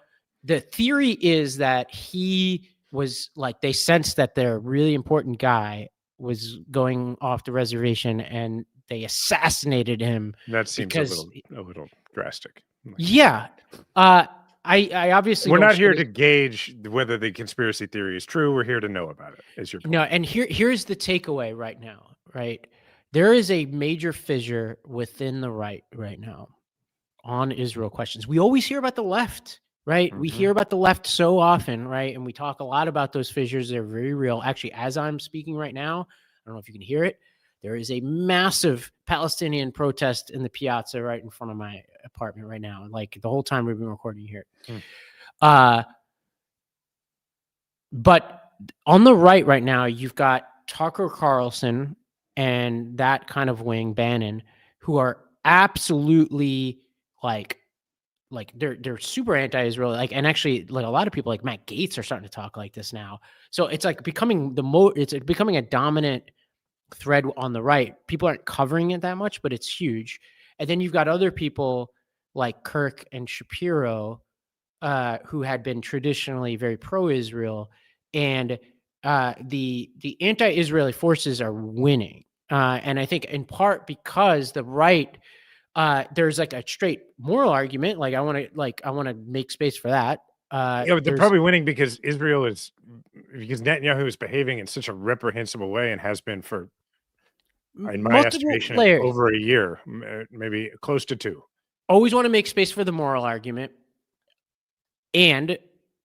the theory is that he was like, they sensed that their really important guy was going off the reservation, and they assassinated him. That seems a little drastic. Yeah. I obviously we're not here to gauge whether the conspiracy theory is true. We're here to know about it. Is your point. No, and here's the takeaway right now, right? There is a major fissure within the right now on Israel questions. We always hear about the left, right? We hear about the left so often, right? And we talk a lot about those fissures. They're very real. Actually, as I'm speaking right now, I don't know if you can hear it, there is a massive Palestinian protest in the piazza right in front of my apartment right now. Like the whole time we've been recording here. But on the right now, you've got Tucker Carlson and that kind of wing, Bannon, who are absolutely like they're super anti-Israel. Like, and actually, like a lot of people, like Matt Gaetz, are starting to talk like this now. So it's like becoming it's becoming a dominant thread on the right. People aren't covering it that much, but it's huge. And then you've got other people like Kirk and Shapiro, who had been traditionally very pro-Israel, and the anti-Israeli forces are winning. And I think in part because the right, there's like a straight moral argument. Like I want to make space for that. Yeah, but they're probably winning because Netanyahu is behaving in such a reprehensible way and has been for, in my estimation, over a year, maybe close to 2. Always want to make space for the moral argument. And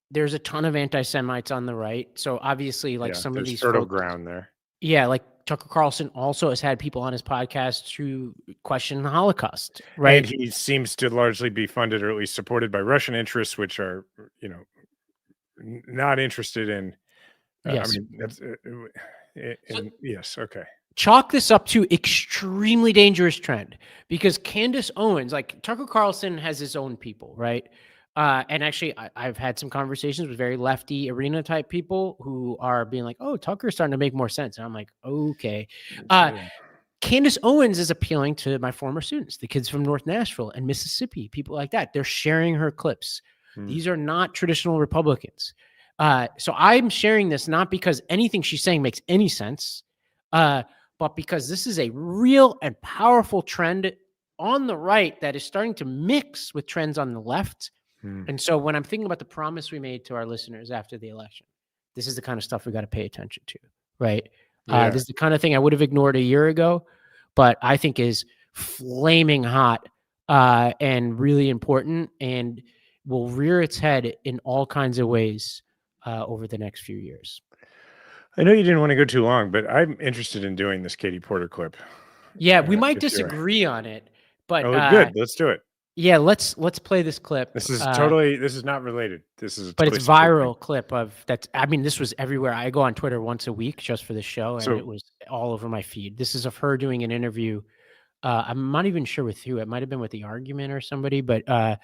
there's a ton of anti-Semites on the right. So obviously, like some of these fertile ground there. Yeah, like Tucker Carlson also has had people on his podcast who question the Holocaust, right? And he seems to largely be funded or at least supported by Russian interests, which are, not interested in. Yes. I mean, that's, yes. Okay. Chalk this up to extremely dangerous trend because Candace Owens, like Tucker Carlson has his own people, right? And actually, I've had some conversations with very lefty arena type people who are being like, oh, Tucker's starting to make more sense. And I'm like, okay. Candace Owens is appealing to my former students, the kids from North Nashville and Mississippi, people like that. They're sharing her clips. These are not traditional Republicans. So I'm sharing this not because anything she's saying makes any sense, but because this is a real and powerful trend on the right that is starting to mix with trends on the left. And so when I'm thinking about the promise we made to our listeners after the election, this is the kind of stuff we got to pay attention to, right? This is the kind of thing I would have ignored a year ago, but I think is flaming hot and really important and will rear its head in all kinds of ways over the next few years. I know you didn't want to go too long, but I'm interested in doing this Katie Porter clip. Yeah, we might disagree on it, but good. Let's do it. Yeah, let's play this clip. This is this is not related. This is but it's a viral clip of that. I mean, this was everywhere. I go on Twitter once a week just for the show, and it was all over my feed. This is of her doing an interview. I'm not even sure with who. It might have been with The Argument or somebody, but I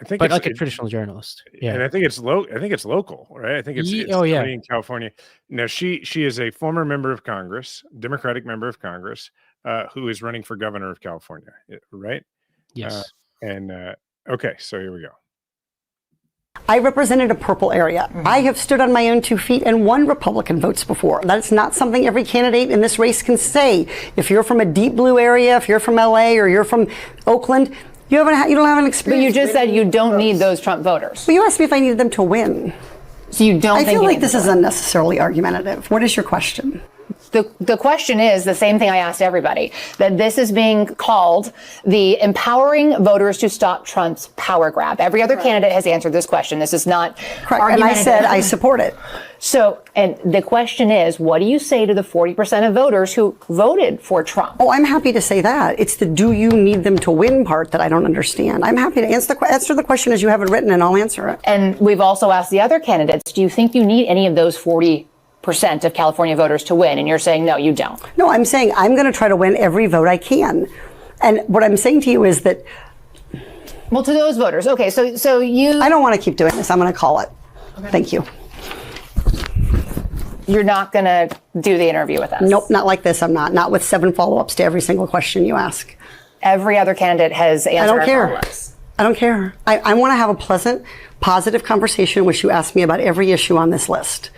think it's like a traditional journalist. Yeah, and I think it's local, right? I think it's in California. Now she is a former member of Congress, Democratic member of Congress, who is running for governor of California, right? Yes. Okay, so here we go. I represented a purple area. I have stood on my own 2 feet and won Republican votes before. That's not something every candidate in this race can say. If you're from a deep blue area, if you're from LA or you're from Oakland, you don't have an experience. But you just said you don't need those Trump voters. Well, you asked me if I needed them to win. So you don't. I feel like this is unnecessarily argumentative. What is your question? The question is the same thing I asked everybody, that this is being called the empowering voters to stop Trump's power grab. Every other candidate has answered this question. This is not correct. And I said I support it. So, and the question is, what do you say to the 40% of voters who voted for Trump? Oh, I'm happy to say that. It's the do you need them to win part that I don't understand. I'm happy to answer the question as you have it written, and I'll answer it. And we've also asked the other candidates, do you think you need any of those 40% of California voters to win? And you're saying, no, you don't. No, I'm saying I'm going to try to win every vote I can. And what I'm saying to you is that. Well, to those voters. Okay, so you. I don't want to keep doing this. I'm going to call it. Okay. Thank you. You're not going to do the interview with us? Nope, not like this. I'm not. Not with 7 follow-ups to every single question you ask. Every other candidate has answered. I don't care. I don't care. I want to have a pleasant, positive conversation in which you ask me about every issue on this list.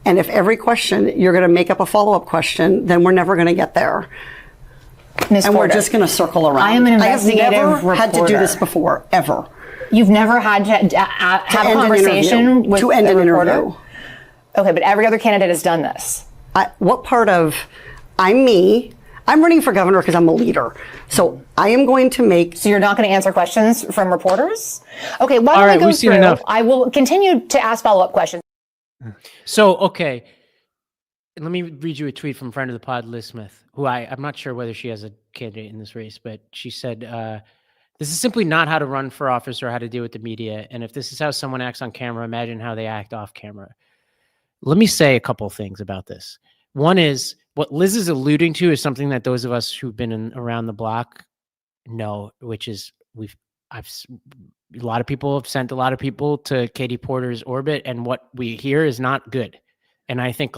And if every question you're going to make up a follow-up question, then we're never going to get there. Ms. And Porter, we're just going to circle around. I am an investigative I have never reporter. had to do this before, ever. You've never had to have a conversation with to end a an reporter? interview. Okay, but every other candidate has done this. What part of I'm me, I'm running for governor because I'm a leader. So I am going to make. So you're not going to answer questions from reporters? Okay, why All don't right, I go we've seen through? enough. I will continue to ask follow-up questions. So, okay. Let me read you a tweet from friend of the pod, Liz Smith, who I'm not sure whether she has a candidate in this race, but she said, this is simply not how to run for office or how to deal with the media. And if this is how someone acts on camera, imagine how they act off camera. Let me say a couple of things about this. One is what Liz is alluding to is something that those of us who've been around the block know, which is a lot of people have sent a lot of people to Katie Porter's orbit, and what we hear is not good. And I think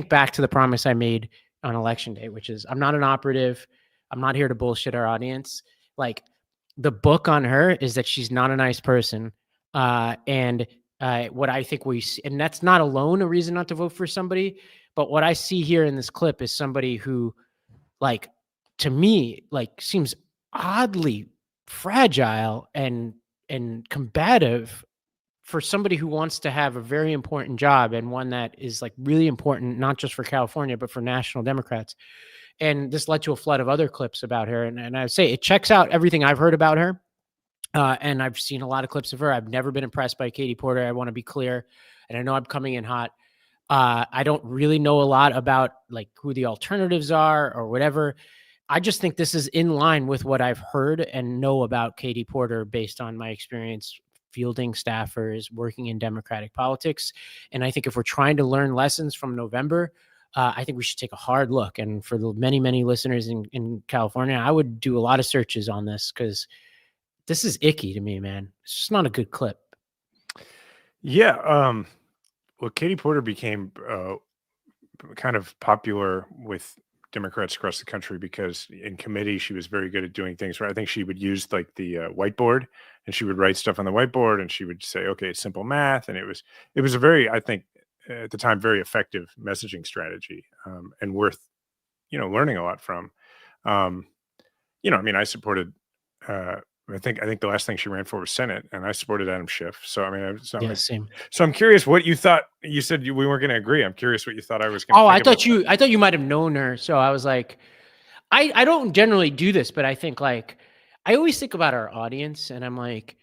back to the promise I made on election day, which is I'm not an operative. I'm not here to bullshit our audience. Like, the book on her is that she's not a nice person. And what I think we see, and that's not alone a reason not to vote for somebody, but what I see here in this clip is somebody who, like, to me, like, seems oddly fragile and combative for somebody who wants to have a very important job, and one that is like really important, not just for California, but for national Democrats. And this led to a flood of other clips about her. And I would say it checks out everything I've heard about her. And I've seen a lot of clips of her. I've never been impressed by Katie Porter. I want to be clear. And I know I'm coming in hot. I don't really know a lot about like who the alternatives are or whatever. I just think this is in line with what I've heard and know about Katie Porter based on my experience fielding staffers, working in Democratic politics. And I think if we're trying to learn lessons from November, I think we should take a hard look. And for the many, many listeners in California, I would do a lot of searches on this because this is icky to me, man. It's just not a good clip. Yeah. Well, Katie Porter became kind of popular with Democrats across the country because in committee she was very good at doing things. Right? I think she would use like the whiteboard, and she would write stuff on the whiteboard, and she would say, "Okay, it's simple math," and it was a very, I think, at the time, very effective messaging strategy, and worth learning a lot from. I mean, I supported. I think the last thing she ran for was Senate, and I supported Adam Schiff. So I mean, Same. So I'm curious what you thought. You said we weren't going to agree. I'm curious what you thought I was going to. Oh, I thought you might have known her. So I was like, I don't generally do this, but I think like I always think about our audience, and I'm like,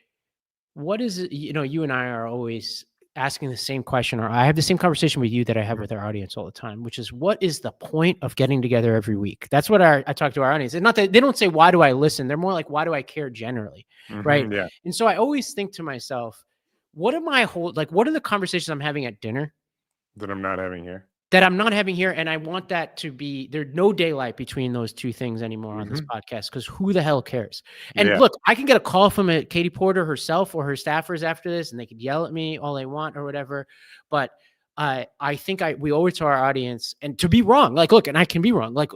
what is it? You and I are always asking the same question, or I have the same conversation with you that I have with our audience all the time, which is, what is the point of getting together every week? That's what I talk to our audience. And not that they don't say, why do I listen? They're more like, why do I care generally? Right. Yeah. And so I always think to myself, what are the conversations I'm having at dinner That I'm not having here. And I want that to be, there's no daylight between those two things anymore on this podcast, because who the hell cares? And look, I can get a call from Katie Porter herself or her staffers after this, and they could yell at me all they want or whatever. But I think we owe it to our audience, and to be wrong. Like, look, and I can be wrong. Like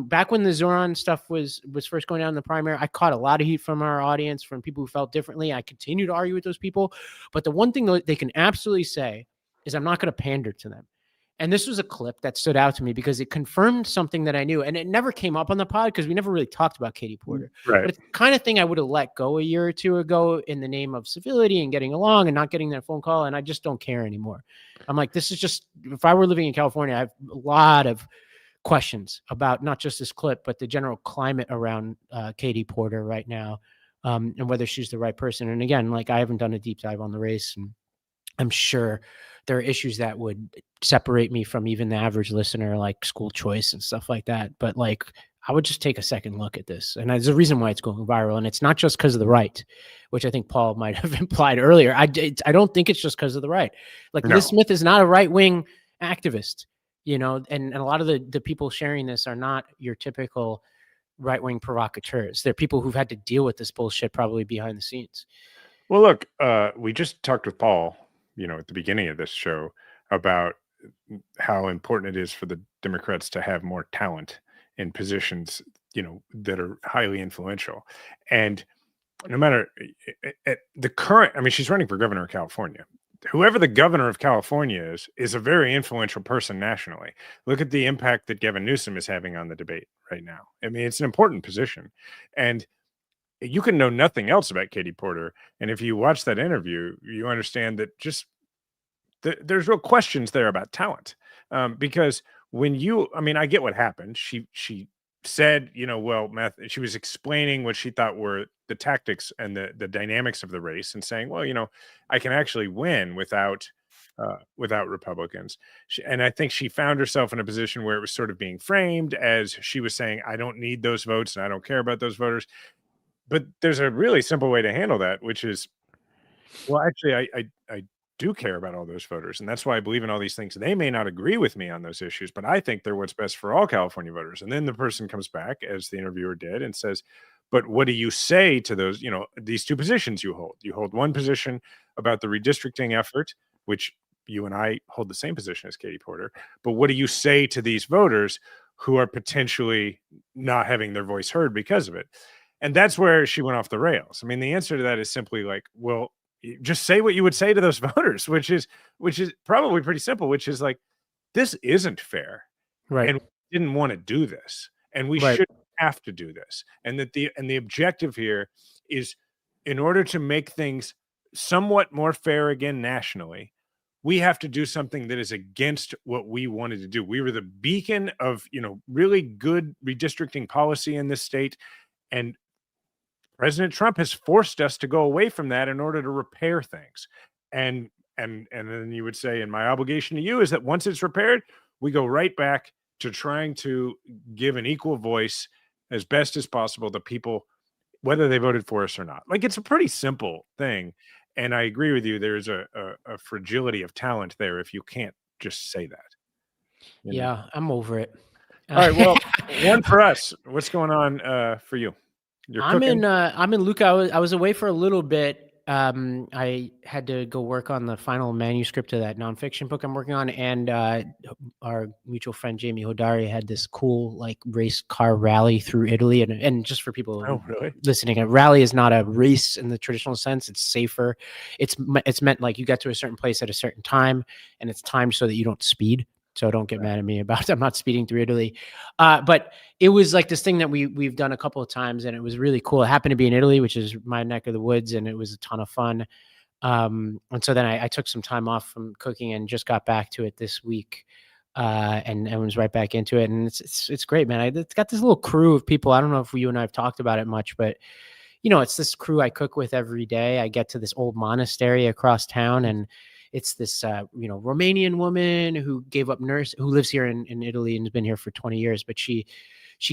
back when the Zoran stuff was first going down in the primary, I caught a lot of heat from our audience, from people who felt differently. I continue to argue with those people. But the one thing that they can absolutely say is I'm not going to pander to them. And this was a clip that stood out to me because it confirmed something that I knew, and it never came up on the pod because we never really talked about Katie Porter. Right. But it's the kind of thing I would have let go a year or two ago in the name of civility and getting along and not getting that phone call. And I just don't care anymore. I'm like, this is just, if I were living in California, I have a lot of questions about not just this clip, but the general climate around Katie Porter right now, and whether she's the right person. And again, like, I haven't done a deep dive on the race, and I'm sure there are issues that would separate me from even the average listener, like school choice and stuff like that. But like, I would just take a second look at this. And there's a reason why it's going viral. And it's not just because of the right, which I think Paul might have implied earlier. I don't think it's just because of the right. Like, No. Liz Smith is not a right-wing activist, and a lot of the people sharing this are not your typical right-wing provocateurs. They're people who've had to deal with this bullshit probably behind the scenes. Well, look, we just talked with Paul, at the beginning of this show about how important it is for the Democrats to have more talent in positions, that are highly influential. And no matter at the current, I mean, she's running for governor of California. Whoever the governor of California is a very influential person nationally. Look at the impact that Gavin Newsom is having on the debate right now. I mean, it's an important position. And you can know nothing else about Katie Porter. And if you watch that interview, you understand that just there's real questions there about talent, because I mean, I get what happened. She said, she was explaining what she thought were the tactics and the dynamics of the race, and saying, well, I can actually win without Republicans. And I think she found herself in a position where it was sort of being framed as she was saying, I don't need those votes and I don't care about those voters. But there's a really simple way to handle that, which is, well, actually, I do care about all those voters. And that's why I believe in all these things. They may not agree with me on those issues, but I think they're what's best for all California voters. And then the person comes back, as the interviewer did, and says, but what do you say to those, these two positions you hold? You hold one position about the redistricting effort, which you and I hold the same position as Katie Porter. But what do you say to these voters who are potentially not having their voice heard because of it? And that's where she went off the rails. I mean, the answer to that is simply like, well, just say what you would say to those voters, which is probably pretty simple, which is like, this isn't fair. Right. And we didn't want to do this. And we Right. shouldn't have to do this. And that the objective here is, in order to make things somewhat more fair again nationally, we have to do something that is against what we wanted to do. We were the beacon of, really good redistricting policy in this state. And President Trump has forced us to go away from that in order to repair things. And then you would say, and my obligation to you is that once it's repaired, we go right back to trying to give an equal voice as best as possible to people, whether they voted for us or not. Like, it's a pretty simple thing. And I agree with you. There's a fragility of talent there if you can't just say that. Yeah, I'm over it. All right. Well, one for us. What's going on for you? I'm in Luca. I was away for a little bit. I had to go work on the final manuscript of that nonfiction book I'm working on, and our mutual friend Jamie Hodari had this cool race car rally through Italy, and just for people listening, a rally is not a race in the traditional sense. It's safer. It's meant like you get to a certain place at a certain time, and it's timed so that you don't speed. So don't get mad at me about I'm not speeding through Italy. But it was like this thing that we've done a couple of times, and it was really cool. It happened to be in Italy, which is my neck of the woods, and it was a ton of fun. And so then I took some time off from cooking and just got back to it this week, and was right back into it. And it's great, man. It's got this little crew of people. I don't know if you and I have talked about it much, but it's this crew I cook with every day. I get to this old monastery across town, and it's this, Romanian woman who gave up who lives here in Italy and has been here for 20 years, but she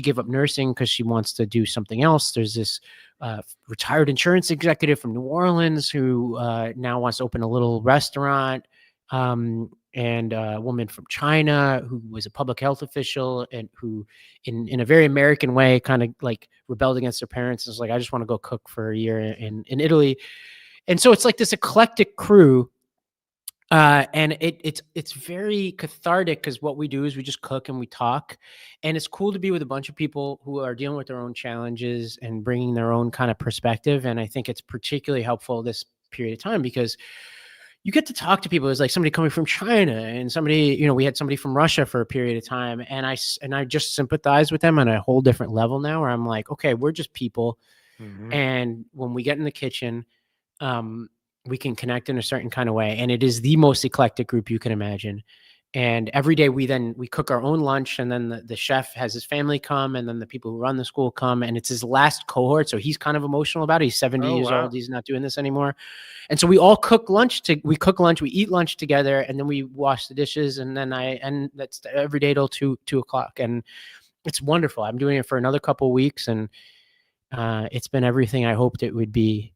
gave up nursing because she wants to do something else. There's this retired insurance executive from New Orleans who now wants to open a little restaurant, and a woman from China who was a public health official and who, in a very American way, kind of like rebelled against her parents and was like, I just want to go cook for a year in Italy. And so it's like this eclectic crew. And it's very cathartic because what we do is we just cook and we talk, and it's cool to be with a bunch of people who are dealing with their own challenges and bringing their own kind of perspective. And I think it's particularly helpful this period of time because you get to talk to people. It's like somebody coming from China and somebody, we had somebody from Russia for a period of time, and I just sympathize with them on a whole different level now, where I'm like, okay, we're just people. Mm-hmm. And when we get in the kitchen, we can connect in a certain kind of way. And it is the most eclectic group you can imagine. And every day we cook our own lunch, and then the chef has his family come, and then the people who run the school come, and it's his last cohort. So he's kind of emotional about it. He's 70 years old. He's not doing this anymore. And so we all cook lunch. We eat lunch together, and then we wash the dishes. And then that's every day till 2 o'clock. And it's wonderful. I'm doing it for another couple of weeks, and it's been everything I hoped it would be.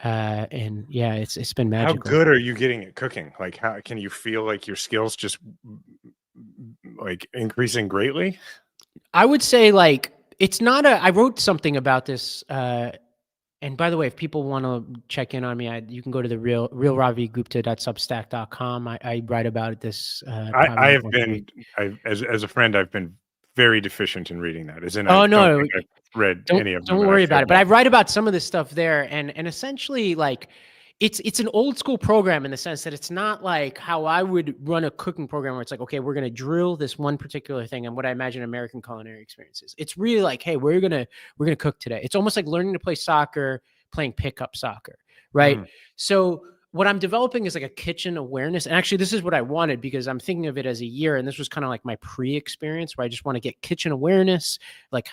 And yeah, it's been magical. How good are you getting at cooking? Like, how can you feel like your skills just like increasing greatly? I would say it's not I wrote something about this. And by the way, if people want to check in on me, you can go to the realravigupta.substack.com. I write about this. I have been, as a friend, I've been very deficient in reading that. No. I've read any of them. Don't worry about it. But I write about some of this stuff there, and essentially it's an old school program in the sense that it's not like how I would run a cooking program where it's like, okay, we're going to drill this one particular thing and what I imagine American culinary experience is. It's really like, hey, we're going to cook today. It's almost like learning to play soccer, playing pickup soccer, right? So what I'm developing is like a kitchen awareness. And actually, this is what I wanted because I'm thinking of it as a year. And this was kind of like my pre-experience where I just want to get kitchen awareness, like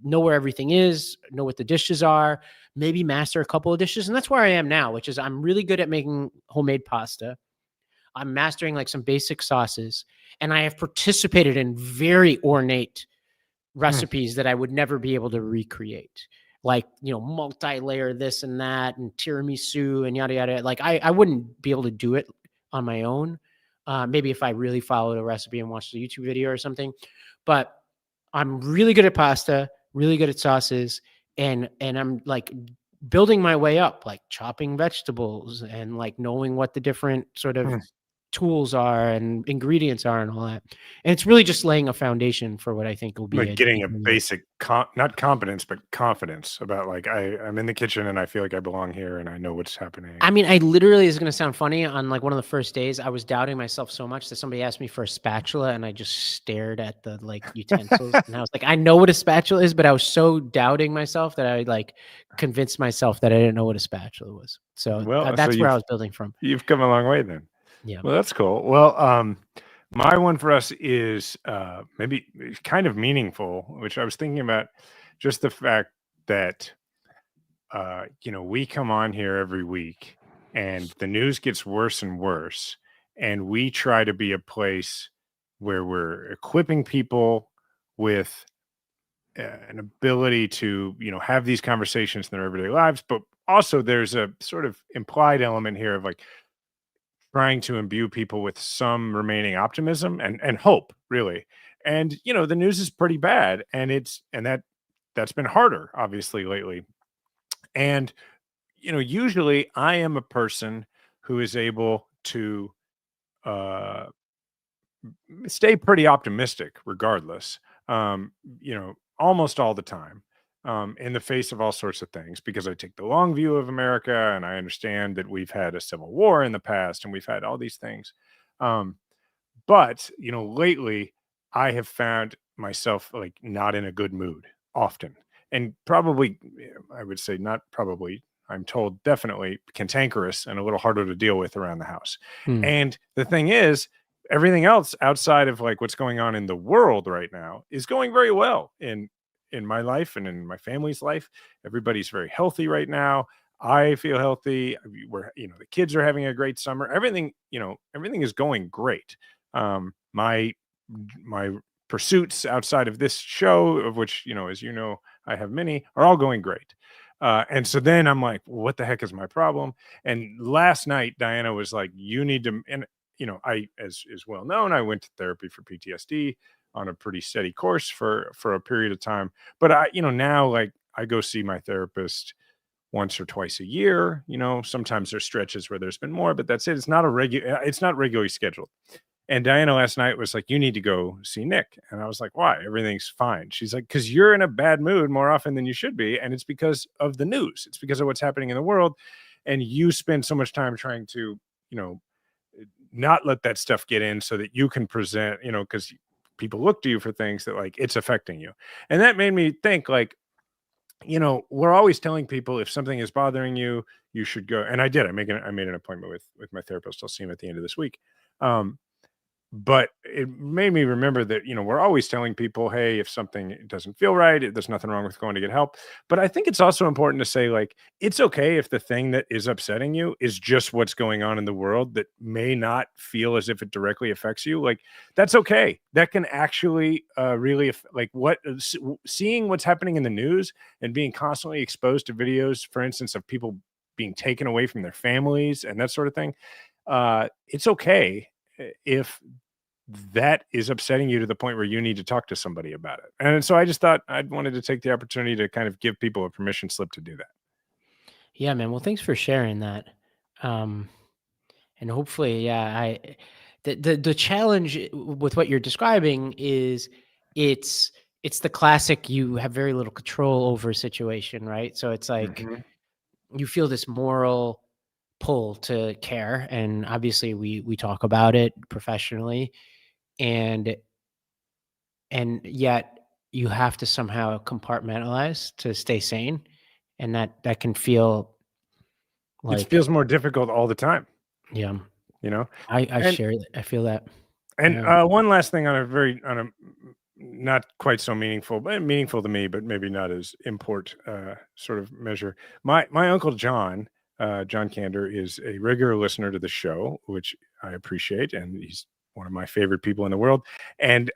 know where everything is, know what the dishes are, maybe master a couple of dishes. And that's where I am now, which is I'm really good at making homemade pasta. I'm mastering like some basic sauces. And I have participated in very ornate recipes that I would never be able to recreate. Like, multi-layer this and that and tiramisu and yada, yada. Like I wouldn't be able to do it on my own. Maybe if I really followed a recipe and watched a YouTube video or something, but I'm really good at pasta, really good at sauces. And I'm like building my way up, like chopping vegetables and like knowing what the different sort of tools are and ingredients are and all that. And it's really just laying a foundation for what I think will be like getting a basic, not competence, but confidence about like, I'm in the kitchen and I feel like I belong here and I know what's happening. I mean, I literally, is going to sound funny, on like one of the first days, I was doubting myself so much that somebody asked me for a spatula and I just stared at the like utensils and I was like, I know what a spatula is, but I was so doubting myself that I like convinced myself that I didn't know what a spatula was. So that's where I was building from. You've come a long way then. Yeah. Well, that's cool. Well, my one for us is maybe kind of meaningful, which I was thinking about just the fact that, we come on here every week and the news gets worse and worse. And we try to be a place where we're equipping people with an ability to, have these conversations in their everyday lives. But also there's a sort of implied element here of like, trying to imbue people with some remaining optimism and hope, really. And the news is pretty bad, and that's been harder, obviously, lately. And usually I am a person who is able to stay pretty optimistic, regardless. Almost all the time. In the face of all sorts of things, because I take the long view of America and I understand that we've had a civil war in the past and we've had all these things. But, lately I have found myself like not in a good mood often, and probably, I would say not probably, I'm told definitely cantankerous and a little harder to deal with around the house. And the thing is, everything else outside of like what's going on in the world right now is going very well in my life and in my family's life. Everybody's very healthy right now. I feel healthy. The kids are having a great summer. Everything is going great. My pursuits outside of this show, of which, as I have many, are all going great. And so then I'm like, well, what the heck is my problem? And last night, Diana was like, you need to, and, I, as is well known, I went to therapy for PTSD on a pretty steady course for a period of time. But I, now like I go see my therapist once or twice a year. Sometimes there's stretches where there's been more, but that's it. It's not regularly scheduled. And Diana last night was like, you need to go see Nick. And I was like, why? Everything's fine. She's like, because you're in a bad mood more often than you should be. And it's because of the news. It's because of what's happening in the world. And you spend so much time trying to, not let that stuff get in so that you can present, because people look to you for things that like it's affecting you. And that made me think like, we're always telling people if something is bothering you, you should go. And I did. I made an appointment with my therapist. I'll see him at the end of this week. But it made me remember that, we're always telling people, hey, if something doesn't feel right, there's nothing wrong with going to get help. But I think it's also important to say, like, it's okay if the thing that is upsetting you is just what's going on in the world that may not feel as if it directly affects you. Like, that's okay. That can actually really, seeing what's happening in the news and being constantly exposed to videos, for instance, of people being taken away from their families and that sort of thing. It's okay if that is upsetting you to the point where you need to talk to somebody about it. And so I just thought I'd wanted to take the opportunity to kind of give people a permission slip to do that. Yeah, man. Well, thanks for sharing that. And hopefully, the challenge with what you're describing is it's the classic, you have very little control over a situation, right? So it's like you feel this moral pull to care, and obviously we talk about it professionally, and yet you have to somehow compartmentalize to stay sane, and that can feel It feels more difficult all the time. Yeah. And, share that. I feel that. And one last thing on a not quite so meaningful, but meaningful to me, but maybe not as import sort of measure. My uncle John Kander is a regular listener to the show, which I appreciate, and he's one of my favorite people in the world. And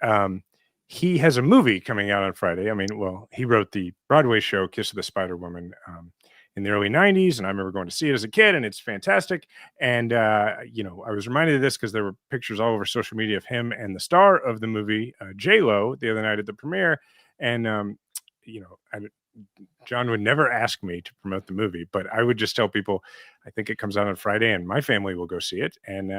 he has a movie coming out on Friday. I mean, well, he wrote the Broadway show Kiss of the Spider Woman in the early 90s, and I remember going to see it as a kid, and it's fantastic. And I was reminded of this because there were pictures all over social media of him and the star of the movie, J-Lo, the other night at the premiere. And John would never ask me to promote the movie, but I would just tell people, I think it comes out on Friday, and my family will go see it. And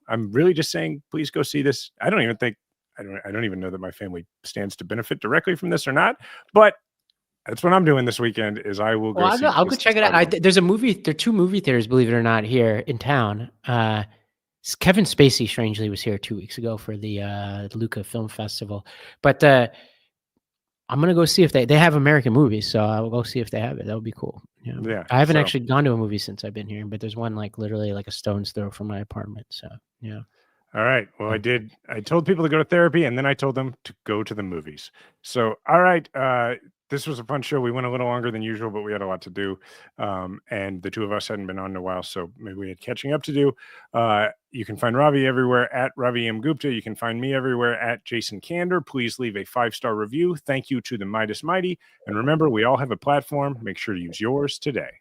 I'm really just saying, please go see this. I don't even know that my family stands to benefit directly from this or not, but that's what I'm doing this weekend. Is I will go. I'll go check it out. There's a movie. There are 2 movie theaters, believe it or not, here in town. Kevin Spacey, strangely, was here 2 weeks ago for the Luca Film Festival. But I'm gonna go see if they have American movies. So I will go see if they have it. That would be cool. Yeah. I haven't actually gone to a movie since I've been here, but there's one literally a stone's throw from my apartment. So yeah. All right. Well, I told people to go to therapy, and then I told them to go to the movies. So, all right. This was a fun show. We went a little longer than usual, but we had a lot to do. And the 2 of us hadn't been on in a while, so maybe we had catching up to do. You can find Ravi everywhere at Ravi M. Gupta. You can find me everywhere at Jason Kander. Please leave a 5-star review. Thank you to the Midas Mighty. And remember, we all have a platform. Make sure to use yours today.